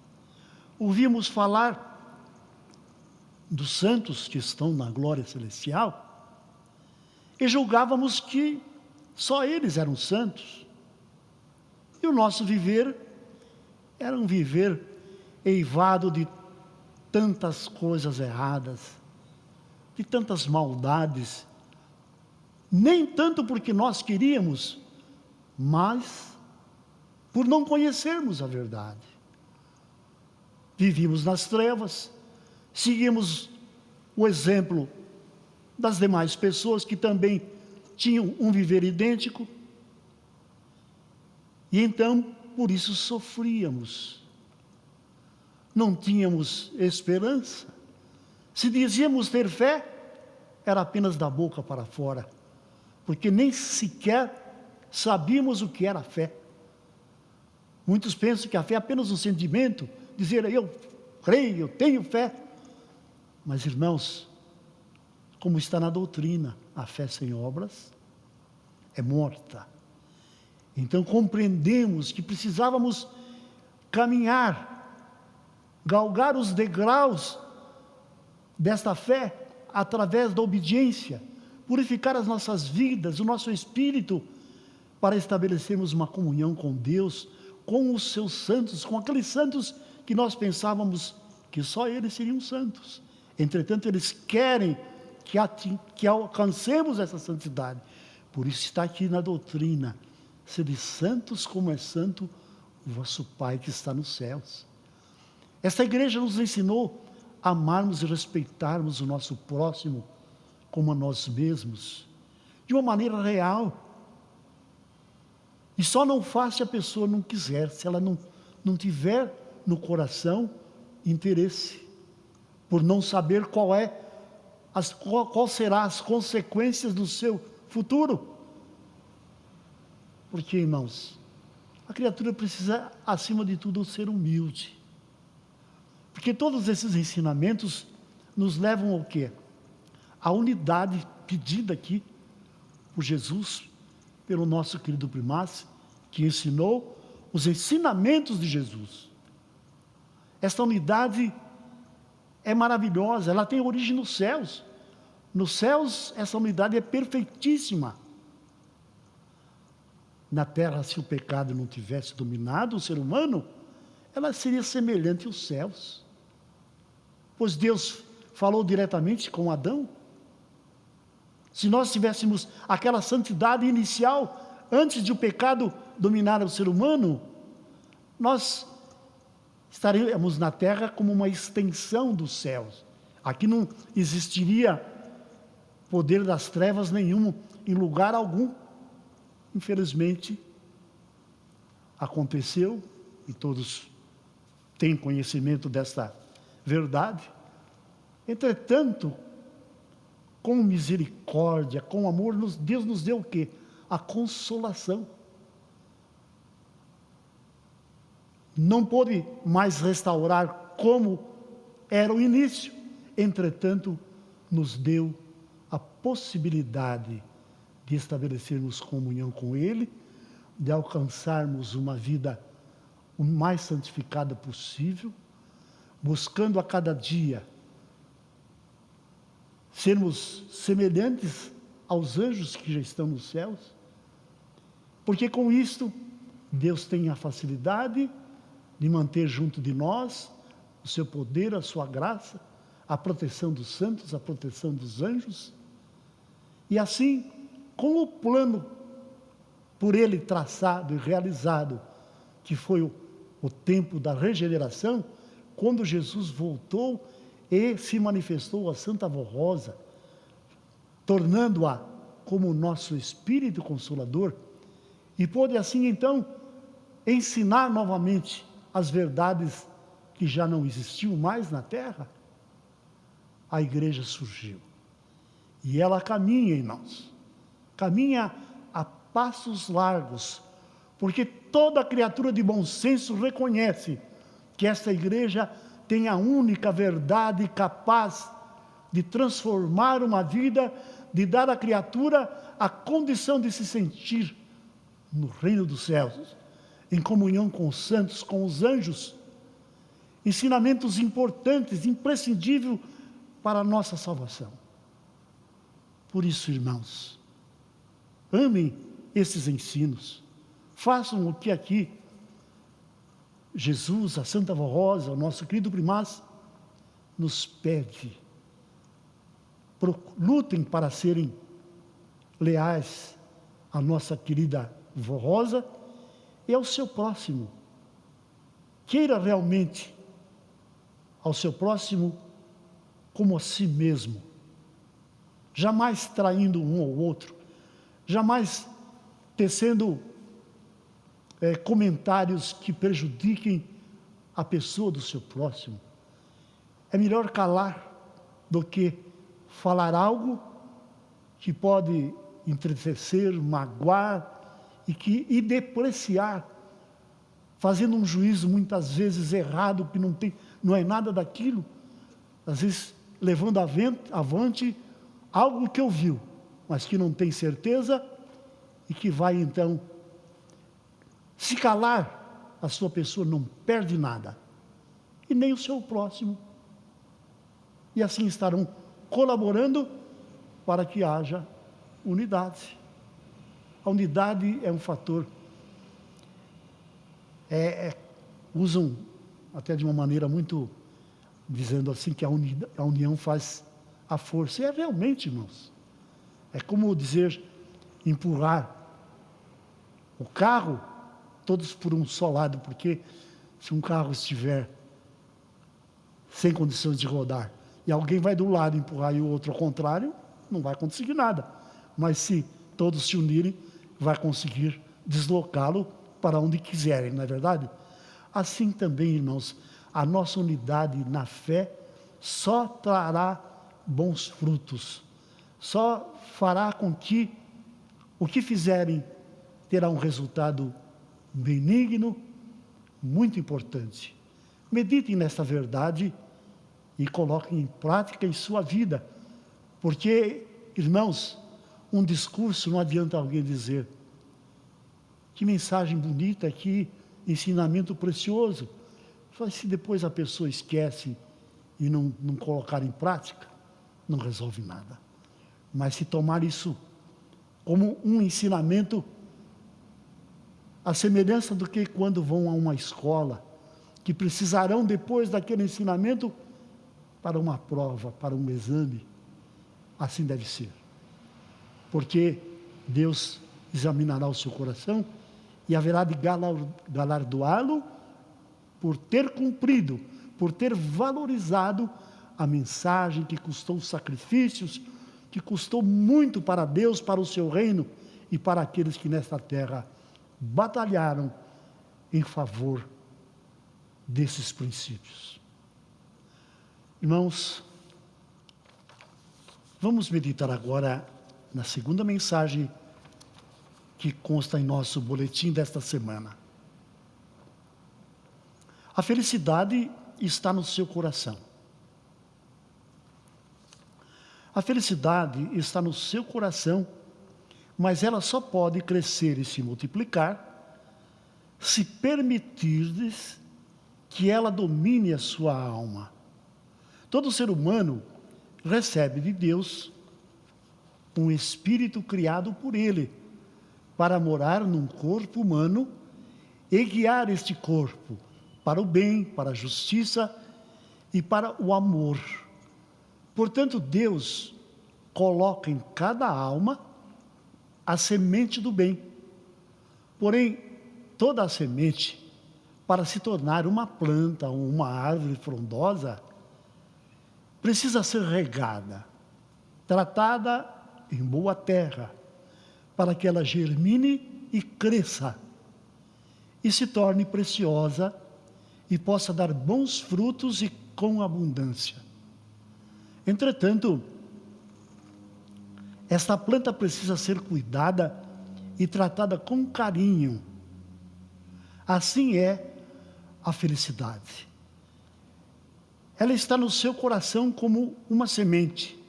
A: ouvíamos falar dos santos que estão na glória celestial, e julgávamos que só eles eram santos, e o nosso viver era um viver eivado de tantas coisas erradas, de tantas maldades, nem tanto porque nós queríamos, mas por não conhecermos a verdade. Vivíamos nas trevas, seguimos o exemplo das demais pessoas que também tinham um viver idêntico, e então, por isso sofríamos, não tínhamos esperança. Se dizíamos ter fé, era apenas da boca para fora, porque nem sequer sabíamos o que era fé. Muitos pensam que a fé é apenas um sentimento, dizer eu creio, eu tenho fé. Mas irmãos, como está na doutrina, a fé sem obras é morta. Então compreendemos que precisávamos caminhar, galgar os degraus desta fé através da obediência, purificar as nossas vidas, o nosso espírito, para estabelecermos uma comunhão com Deus, com os seus santos, com aqueles santos que nós pensávamos que só eles seriam santos. Entretanto, eles querem que alcancemos essa santidade. Por isso está aqui na doutrina: sede santos como é santo o vosso Pai que está nos céus. Esta igreja nos ensinou a amarmos e respeitarmos o nosso próximo como a nós mesmos, de uma maneira real. E só não faz se a pessoa não quiser, se ela não tiver no coração interesse, por não saber qual será as consequências do seu futuro. Porque, irmãos, a criatura precisa, acima de tudo, ser humilde. Porque todos esses ensinamentos nos levam ao quê? A unidade pedida aqui por Jesus, pelo nosso querido Primaz, que ensinou os ensinamentos de Jesus. Esta unidade é maravilhosa, ela tem origem nos céus. Nos céus, essa unidade é perfeitíssima. Na terra, se o pecado não tivesse dominado o ser humano, ela seria semelhante aos céus. Pois Deus falou diretamente com Adão. Se nós tivéssemos aquela santidade inicial, antes de o pecado dominar o ser humano, nós estaríamos na terra como uma extensão dos céus. Aqui não existiria poder das trevas nenhum, em lugar algum. Infelizmente, aconteceu, e todos têm conhecimento desta verdade. Entretanto, com misericórdia, com amor, Deus nos deu o quê? A consolação. Não pôde mais restaurar como era o início, entretanto, nos deu a possibilidade de estabelecermos comunhão com Ele, de alcançarmos uma vida o mais santificada possível, buscando a cada dia sermos semelhantes aos anjos que já estão nos céus, porque com isto Deus tem a facilidade de manter junto de nós o seu poder, a sua graça, a proteção dos santos, a proteção dos anjos, e assim, com o plano por Ele traçado e realizado, que foi o tempo da regeneração, quando Jesus voltou, e se manifestou a Santa Avó Rosa, tornando-a como nosso Espírito Consolador, e pôde assim então ensinar novamente as verdades que já não existiam mais na terra. A igreja surgiu, e ela caminha, irmãos, caminha a passos largos, porque toda criatura de bom senso reconhece que esta igreja tem a única verdade capaz de transformar uma vida, de dar à criatura a condição de se sentir no reino dos céus, em comunhão com os santos, com os anjos. Ensinamentos importantes, imprescindíveis para a nossa salvação. Por isso, irmãos, amem esses ensinos, façam o que aqui Jesus, a Santa Avó Rosa, o nosso querido primaz, nos pede. Lutem para serem leais à nossa querida Vó Rosa e ao seu próximo. Queira realmente ao seu próximo como a si mesmo, jamais traindo um ou outro, jamais tecendo comentários que prejudiquem a pessoa do seu próximo. É melhor calar do que falar algo que pode entristecer, magoar e depreciar, fazendo um juízo muitas vezes errado, que não é nada daquilo, às vezes levando avante algo que ouviu, mas que não tem certeza, e que vai então, se calar, a sua pessoa não perde nada, e nem o seu próximo, e assim estarão colaborando para que haja unidade. A unidade é um fator, usam até de uma maneira muito, dizendo assim, que a união faz a força, e é realmente, irmãos, é como dizer, empurrar o carro, todos por um só lado, porque se um carro estiver sem condições de rodar, e alguém vai de um lado empurrar e o outro ao contrário, não vai conseguir nada. Mas se todos se unirem, vai conseguir deslocá-lo para onde quiserem, não é verdade? Assim também, irmãos, a nossa unidade na fé só trará bons frutos, só fará com que o que fizerem terá um resultado benigno, muito importante. Meditem nesta verdade e coloquem em prática em sua vida, porque, irmãos, um discurso não adianta alguém dizer que mensagem bonita, que ensinamento precioso, mas se depois a pessoa esquece e não colocar em prática, não resolve nada. Mas se tomar isso como um ensinamento, a semelhança do que quando vão a uma escola, que precisarão depois daquele ensinamento para uma prova, para um exame, assim deve ser. Porque Deus examinará o seu coração e haverá de galardoá-lo por ter cumprido, por ter valorizado a mensagem que custou sacrifícios, que custou muito para Deus, para o seu reino e para aqueles que nesta terra batalharam em favor desses princípios. Irmãos, vamos meditar agora na segunda mensagem que consta em nosso boletim desta semana. A felicidade está no seu coração. A felicidade está no seu coração, mas ela só pode crescer e se multiplicar se permitirdes que ela domine a sua alma. Todo ser humano recebe de Deus um espírito criado por Ele, para morar num corpo humano e guiar este corpo para o bem, para a justiça e para o amor. Portanto, Deus coloca em cada alma a semente do bem. Porém, toda a semente, para se tornar uma planta ou uma árvore frondosa, precisa ser regada, tratada em boa terra, para que ela germine e cresça, e se torne preciosa, e possa dar bons frutos e com abundância. Entretanto, esta planta precisa ser cuidada e tratada com carinho. Assim é a felicidade. Ela está no seu coração como uma semente,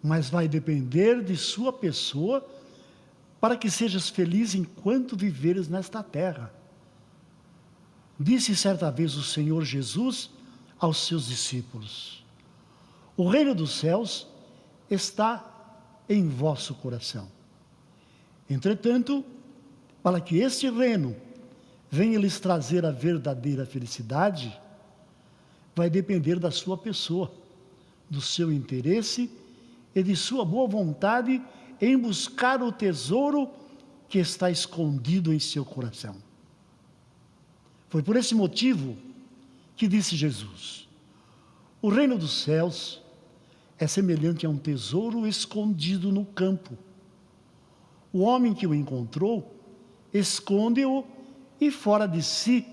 A: mas vai depender de sua pessoa para que sejas feliz enquanto viveres nesta terra. Disse certa vez o Senhor Jesus aos seus discípulos: o reino dos céus está em vosso coração. Entretanto, para que este reino venha lhes trazer a verdadeira felicidade, vai depender da sua pessoa, do seu interesse e de sua boa vontade em buscar o tesouro que está escondido em seu coração. Foi por esse motivo que disse Jesus: o reino dos céus é semelhante a um tesouro escondido no campo. O homem que o encontrou, esconde-o e fora de si,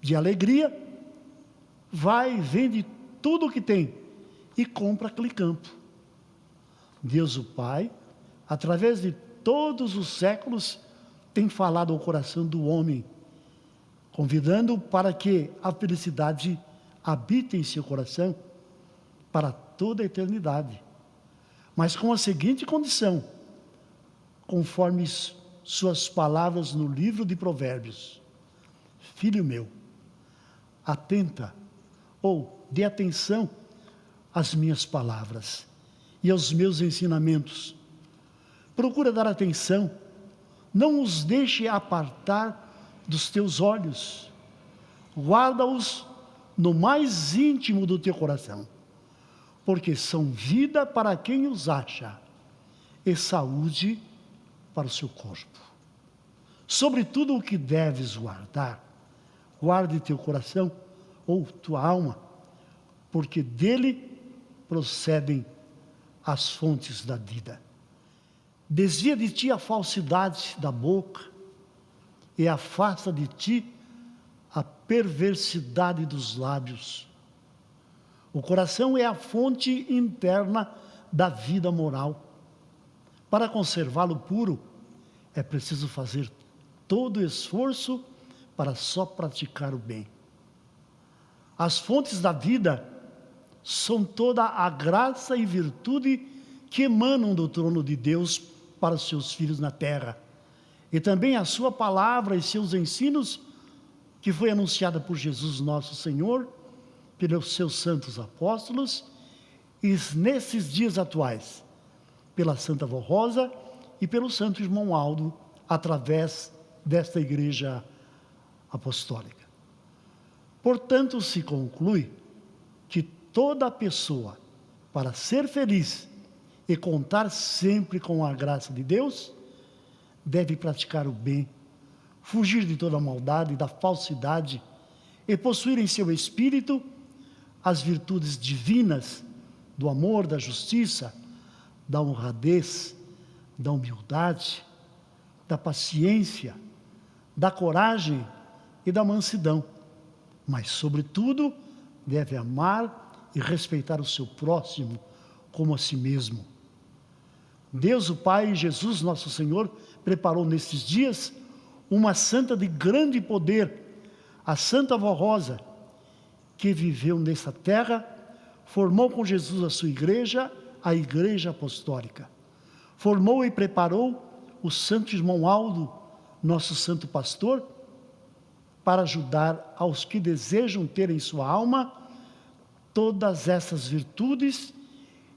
A: de alegria, vai e vende tudo o que tem e compra aquele campo. Deus o Pai, através de todos os séculos, tem falado ao coração do homem, convidando-o para que a felicidade habite em seu coração para toda a eternidade, mas com a seguinte condição, conforme suas palavras no livro de Provérbios: filho meu, atenta ou dê atenção às minhas palavras e aos meus ensinamentos. Procura dar atenção, não os deixe apartar dos teus olhos, guarda-os no mais íntimo do teu coração, porque são vida para quem os acha e saúde para o seu corpo. Sobre tudo o que deves guardar, guarde teu coração ou tua alma, porque dele procedem as fontes da vida. Desvia de ti a falsidade da boca e afasta de ti a perversidade dos lábios. O coração é a fonte interna da vida moral. Para conservá-lo puro, é preciso fazer todo o esforço para só praticar o bem. As fontes da vida são toda a graça e virtude que emanam do trono de Deus para os seus filhos na terra, e também a sua palavra e seus ensinos, que foi anunciada por Jesus nosso Senhor, pelos seus santos apóstolos, e nesses dias atuais, pela Santa Vó Rosa e pelo Santo Irmão Aldo, através desta Igreja Apostólica. Portanto, se conclui que toda pessoa, para ser feliz e contar sempre com a graça de Deus, deve praticar o bem, fugir de toda a maldade, da falsidade e possuir em seu espírito as virtudes divinas do amor, da justiça, da honradez, da humildade, da paciência, da coragem e da mansidão. Mas, sobretudo, deve amar e respeitar o seu próximo como a si mesmo. Deus, o Pai, Jesus, nosso Senhor, preparou nesses dias uma santa de grande poder, a Santa Vó Rosa, que viveu nessa terra, formou com Jesus a sua igreja, a Igreja Apostólica. Formou e preparou o Santo Irmão Aldo, nosso santo pastor, para ajudar aos que desejam ter em sua alma todas essas virtudes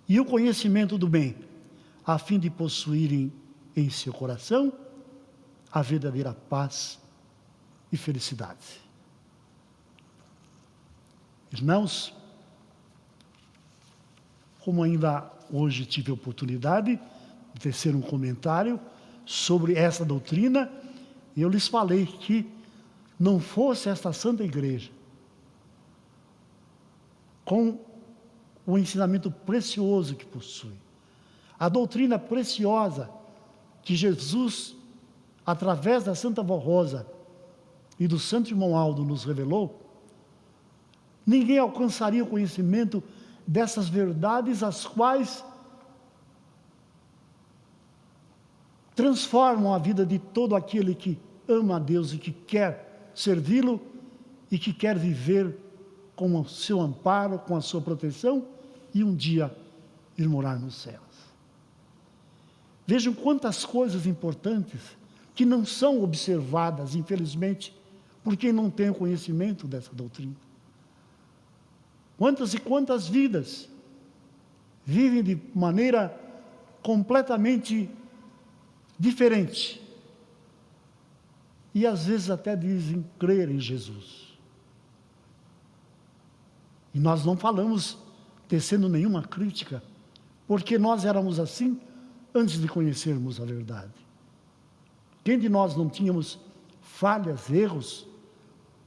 A: e o conhecimento do bem, a fim de possuírem em seu coração a verdadeira paz e felicidade. Irmãos, como ainda hoje tive a oportunidade de tecer um comentário sobre essa doutrina, eu lhes falei que não fosse esta Santa Igreja, com o ensinamento precioso que possui. A doutrina preciosa que Jesus, através da Santa Vó Rosa e do Santo Irmão Aldo, nos revelou, ninguém alcançaria o conhecimento dessas verdades, as quais transformam a vida de todo aquele que ama a Deus e que quer servi-lo e que quer viver com o seu amparo, com a sua proteção e um dia ir morar nos céus. Vejam quantas coisas importantes que não são observadas, infelizmente, por quem não tem o conhecimento dessa doutrina. Quantas e quantas vidas vivem de maneira completamente diferente e às vezes até dizem crer em Jesus. E nós não falamos tecendo nenhuma crítica, porque nós éramos assim antes de conhecermos a verdade. Quem de nós não tínhamos falhas, erros,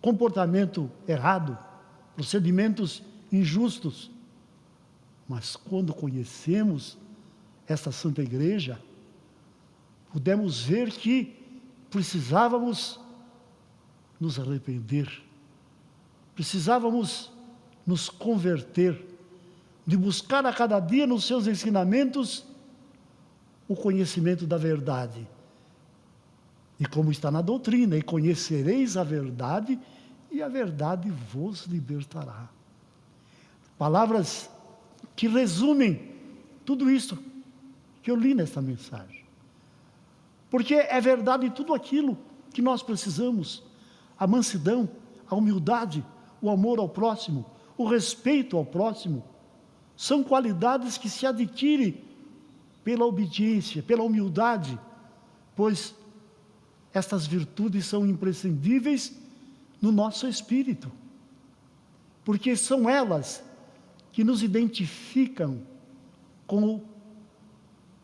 A: comportamento errado, procedimentos injustos? Mas quando conhecemos esta Santa Igreja, pudemos ver que precisávamos nos arrepender, precisávamos nos converter, de buscar a cada dia nos seus ensinamentos o conhecimento da verdade. E como está na doutrina, e conhecereis a verdade, e a verdade vos libertará. Palavras que resumem tudo isso que eu li nesta mensagem. Porque é verdade tudo aquilo que nós precisamos: a mansidão, a humildade, o amor ao próximo, o respeito ao próximo, são qualidades que se adquirem pela obediência, pela humildade, pois estas virtudes são imprescindíveis no nosso espírito, porque são elas que nos identificam com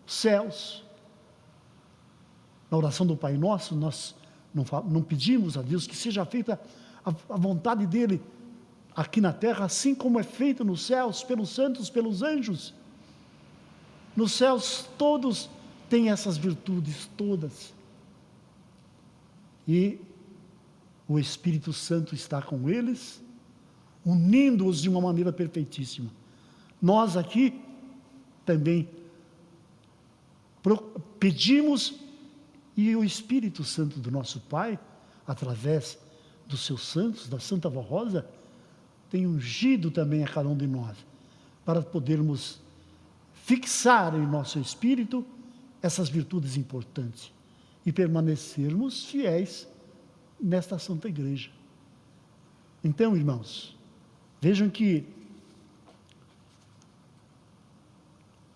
A: os céus. Na oração do Pai Nosso, nós não pedimos a Deus que seja feita a vontade dEle aqui na terra, assim como é feita nos céus, pelos santos, pelos anjos. Nos céus todos têm essas virtudes, todas. E o Espírito Santo está com eles, unindo-os de uma maneira perfeitíssima. Nós aqui também pedimos, e o Espírito Santo do nosso Pai, através dos seus santos, da Santa Vó Rosa, tem ungido também a cada um de nós, para podermos fixar em nosso espírito essas virtudes importantes e permanecermos fiéis nesta Santa Igreja. Então, irmãos, vejam que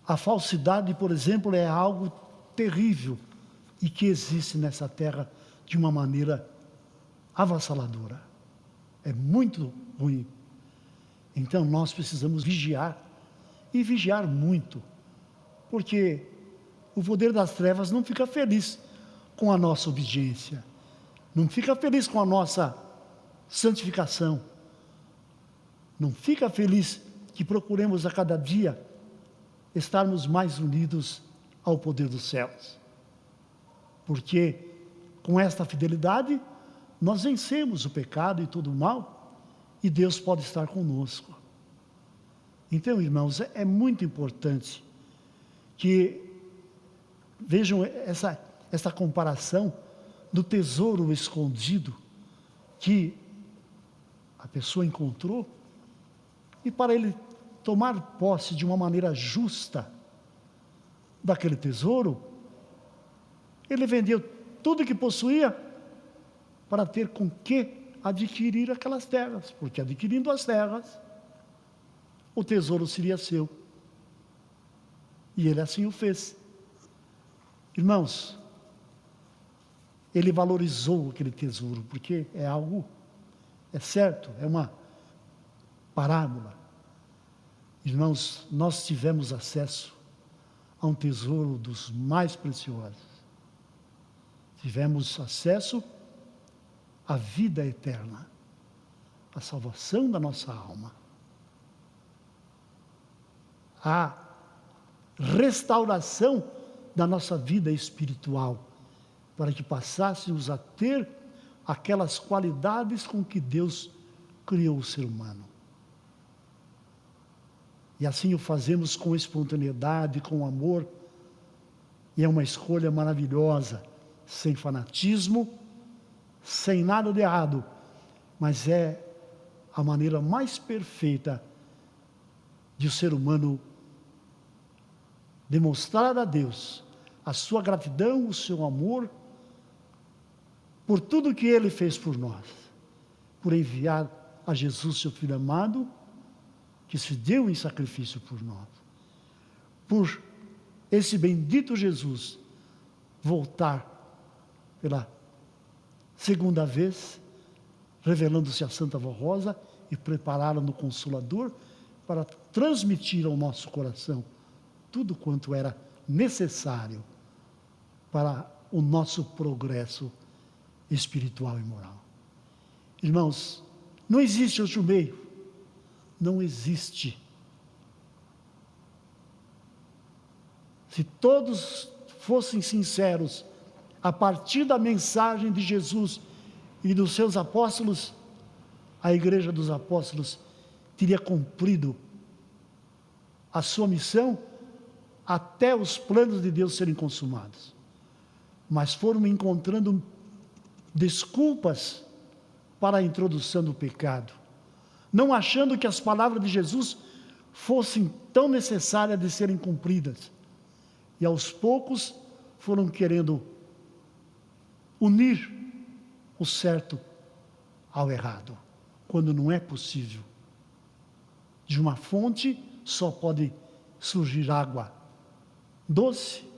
A: a falsidade, por exemplo, é algo terrível e que existe nessa terra de uma maneira avassaladora. É muito ruim. Então nós precisamos vigiar, e vigiar muito, porque o poder das trevas não fica feliz com a nossa obediência, não fica feliz com a nossa santificação, não fica feliz que procuremos a cada dia estarmos mais unidos ao poder dos céus, porque com esta fidelidade nós vencemos o pecado e todo o mal, e Deus pode estar conosco. Então, irmãos, é muito importante que vejam essa comparação do tesouro escondido que a pessoa encontrou, e para ele tomar posse de uma maneira justa daquele tesouro, ele vendeu tudo que possuía para ter com que adquirir aquelas terras, porque adquirindo as terras, o tesouro seria seu. E ele assim o fez. Irmãos, ele valorizou aquele tesouro, porque é algo, é certo, é uma parábola. Irmãos, nós tivemos acesso a um tesouro dos mais preciosos. Tivemos acesso à vida eterna, à salvação da nossa alma. a restauração da nossa vida espiritual, para que passássemos a ter aquelas qualidades com que Deus criou o ser humano. E assim o fazemos com espontaneidade, com amor, e é uma escolha maravilhosa, sem fanatismo, sem nada de errado, mas é a maneira mais perfeita de o ser humano demonstrar a Deus a sua gratidão, o seu amor, por tudo que Ele fez por nós, por enviar a Jesus, seu Filho amado, que se deu em sacrifício por nós, por esse bendito Jesus voltar pela segunda vez, revelando-se a Santa Vó Rosa e prepará-la no Consolador para transmitir ao nosso coração tudo quanto era necessário para o nosso progresso espiritual e moral. Irmãos, não existe outro meio, não existe. Se todos fossem sinceros, a partir da mensagem de Jesus e dos seus apóstolos, a Igreja dos Apóstolos teria cumprido a sua missão até os planos de Deus serem consumados. Mas foram encontrando desculpas para a introdução do pecado, não achando que as palavras de Jesus fossem tão necessárias de serem cumpridas. E aos poucos foram querendo unir o certo ao errado, quando não é possível. De uma fonte só pode surgir água doce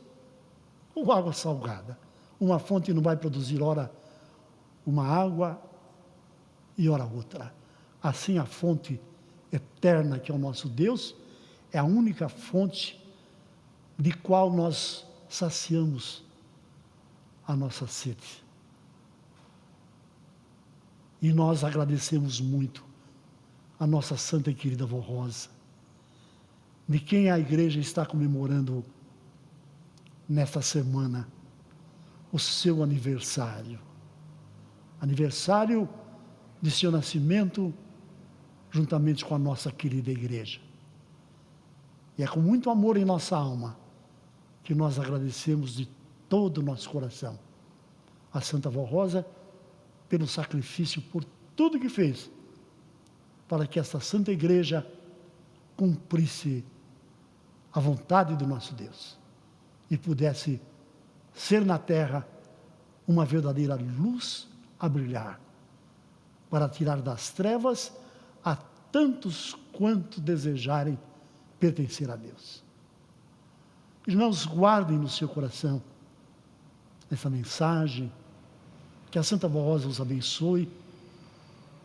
A: ou água salgada. Uma fonte não vai produzir ora uma água e ora outra. Assim, a fonte eterna, que é o nosso Deus, é a única fonte de qual nós saciamos a nossa sede. E nós agradecemos muito a nossa santa e querida Vó Rosa, de quem a igreja está comemorando nesta semana o seu aniversário. Aniversário de seu nascimento, juntamente com a nossa querida igreja. E é com muito amor em nossa alma que nós agradecemos de todo o nosso coração a Santa Vó Rosa pelo sacrifício, por tudo que fez, para que esta Santa Igreja cumprisse a vontade do nosso Deus e pudesse ser na terra uma verdadeira luz a brilhar, para tirar das trevas a tantos quanto desejarem pertencer a Deus. Irmãos, guardem no seu coração essa mensagem, que a Santa Vó Rosa os abençoe,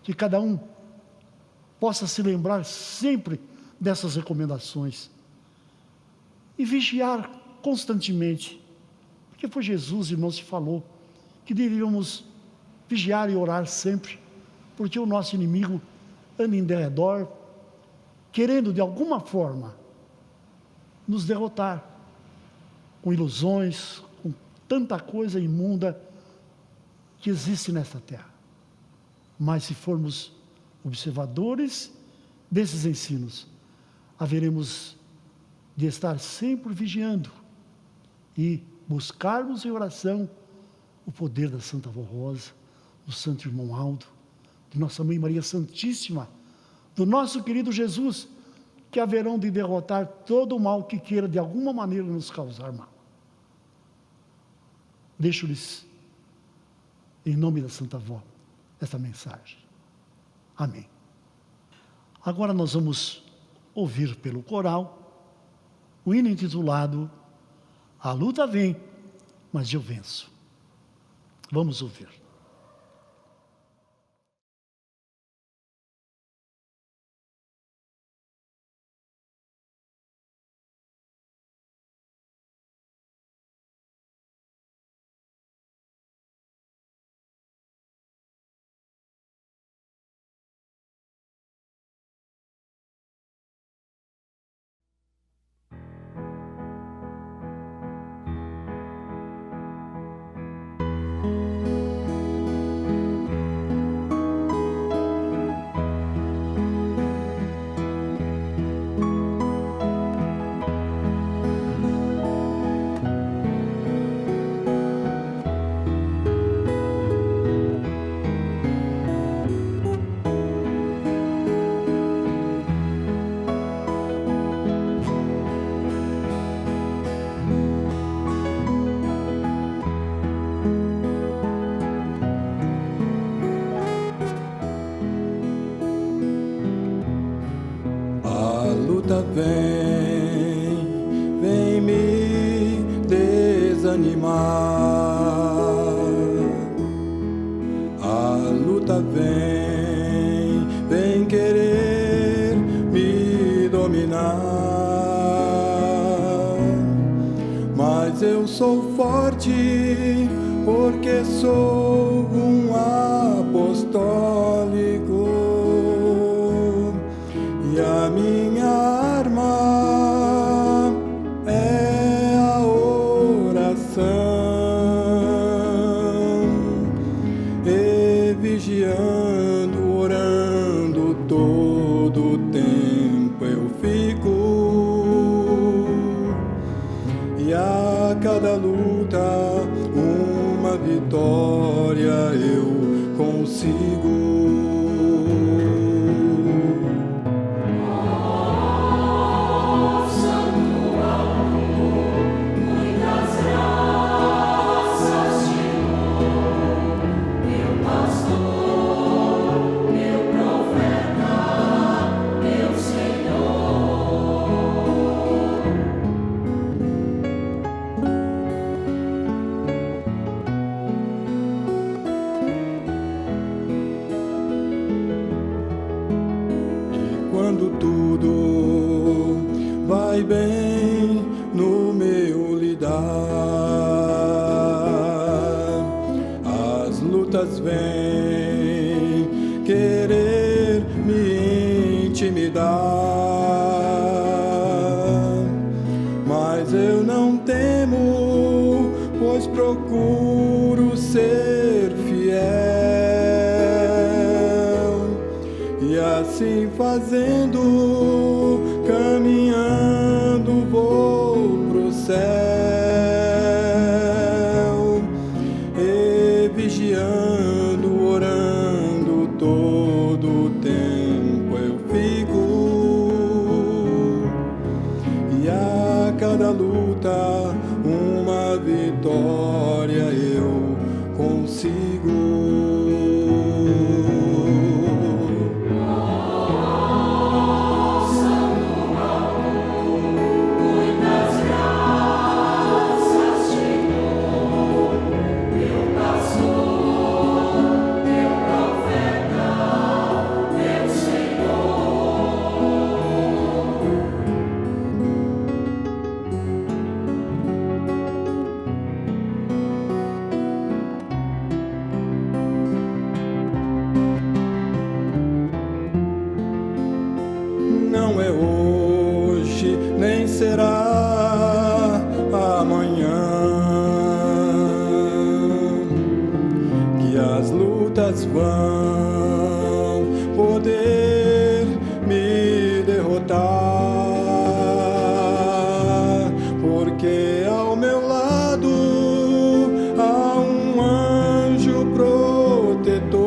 A: que cada um possa se lembrar sempre dessas recomendações e vigiar constantemente, porque foi Jesus, irmãos, que falou que deveríamos vigiar e orar sempre, porque o nosso inimigo anda em derredor, querendo de alguma forma nos derrotar, com ilusões, com tanta coisa imunda que existe nesta terra. Mas se formos observadores desses ensinos, haveremos de estar sempre vigiando e buscarmos em oração o poder da Santa Vó Rosa, do Santo Irmão Aldo, de Nossa Mãe Maria Santíssima, do nosso querido Jesus, que haverão de derrotar todo o mal que queira de alguma maneira nos causar mal. Deixo-lhes, em nome da Santa Vó, esta mensagem. Amém. Agora nós vamos ouvir pelo coral o hino intitulado A Luta Vem, mas eu venço. Vamos ouvir.
E: desanimar. A luta vem querer me dominar, mas eu sou forte porque sou um apostólico, e a minha arma é a oração, e vigiando, orando todo o tempo eu fico, e a cada luta uma vitória eu consigo. Quando tudo vai bem no meu lidar, as lutas vêm querer me intimidar, mas eu não temo, pois procuro ser fiel. E assim fazendo, caminhando, vou pro céu, e vigiando, orando todo o tempo eu fico, e a cada luta uma vitória eu consigo. Não é hoje, nem será amanhã, que as lutas vão poder me derrotar, porque ao meu lado há um anjo protetor,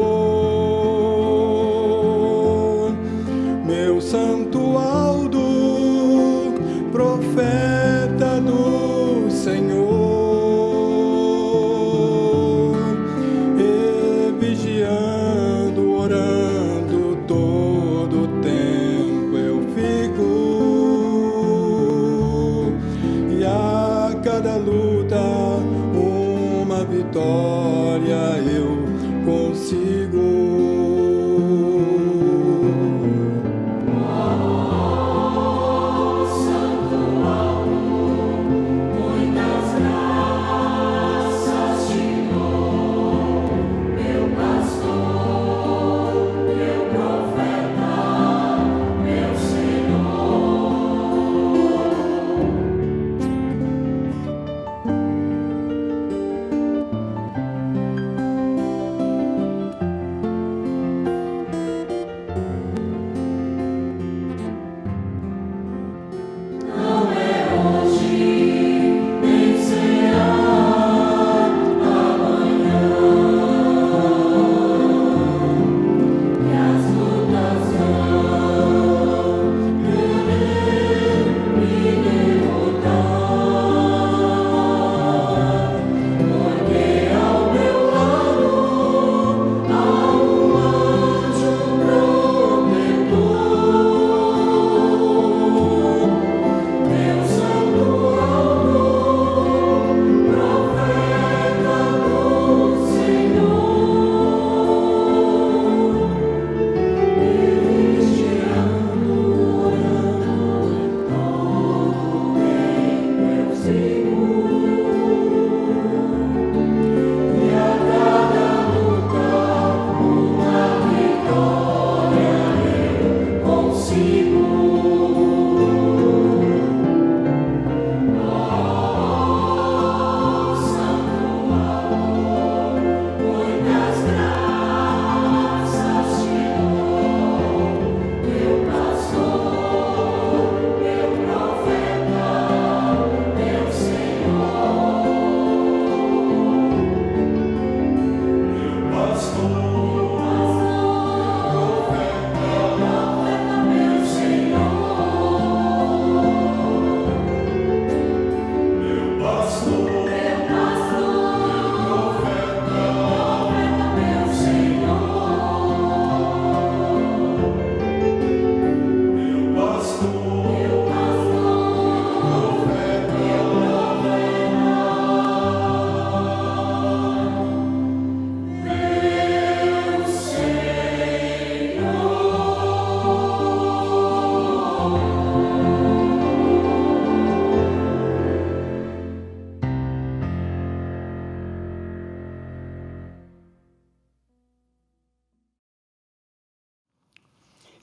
E: meu santo Aldo, profeta do Senhor, e vigiando, orando todo o tempo eu fico, e a cada luta uma vitória eu consigo.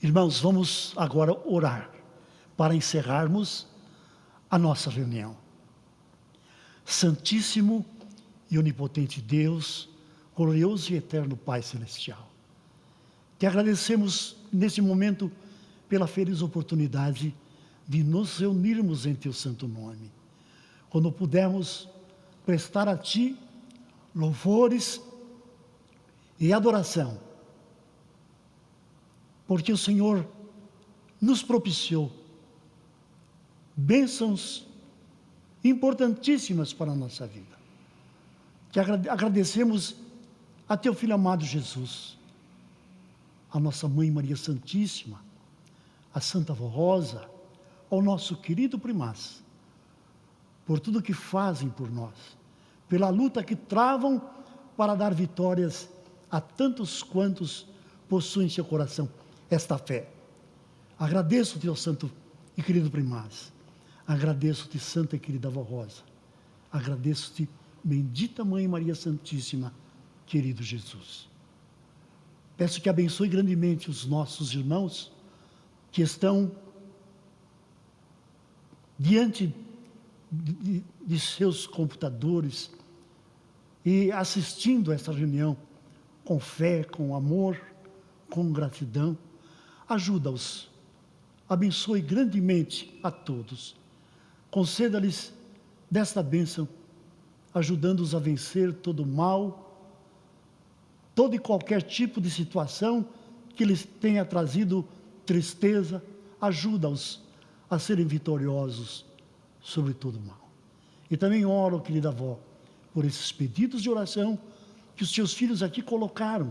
A: Irmãos, vamos agora orar para encerrarmos a nossa reunião. Santíssimo e onipotente Deus, glorioso e eterno Pai Celestial, te agradecemos nesse momento pela feliz oportunidade de nos reunirmos em teu santo nome, quando pudermos prestar a ti louvores e adoração, porque o Senhor nos propiciou bênçãos importantíssimas para a nossa vida. Te agradecemos a teu Filho amado Jesus, a nossa Mãe Maria Santíssima, a Santa Vó Rosa, ao nosso querido primaz, por tudo que fazem por nós, pela luta que travam para dar vitórias a tantos quantos possuem em seu coração esta fé. Agradeço-te, ó santo e querido primaz. Agradeço-te, santa e querida Vó Rosa. Agradeço-te, bendita Mãe Maria Santíssima, querido Jesus. Peço que abençoe grandemente os nossos irmãos que estão diante de seus computadores e assistindo a esta reunião com fé, com amor, com gratidão. Ajuda-os, abençoe grandemente a todos. Conceda-lhes desta bênção, ajudando-os a vencer todo o mal, todo e qualquer tipo de situação que lhes tenha trazido tristeza. Ajuda-os a serem vitoriosos sobre todo o mal. E também oro, querida avó, por esses pedidos de oração que os teus filhos aqui colocaram,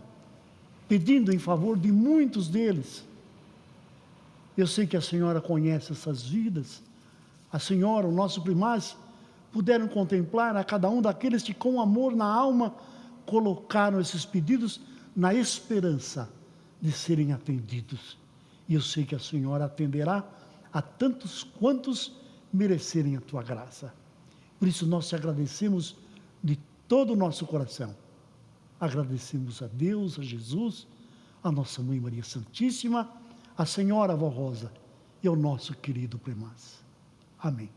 A: pedindo em favor de muitos deles. Eu sei que a senhora conhece essas vidas. A senhora, o nosso primaz, puderam contemplar a cada um daqueles que com amor na alma colocaram esses pedidos na esperança de serem atendidos. E eu sei que a senhora atenderá a tantos quantos merecerem a tua graça. Por isso nós te agradecemos de todo o nosso coração. Agradecemos a Deus, a Jesus, a nossa Mãe Maria Santíssima, a Senhora Vó Rosa e ao nosso querido primaz. Amém.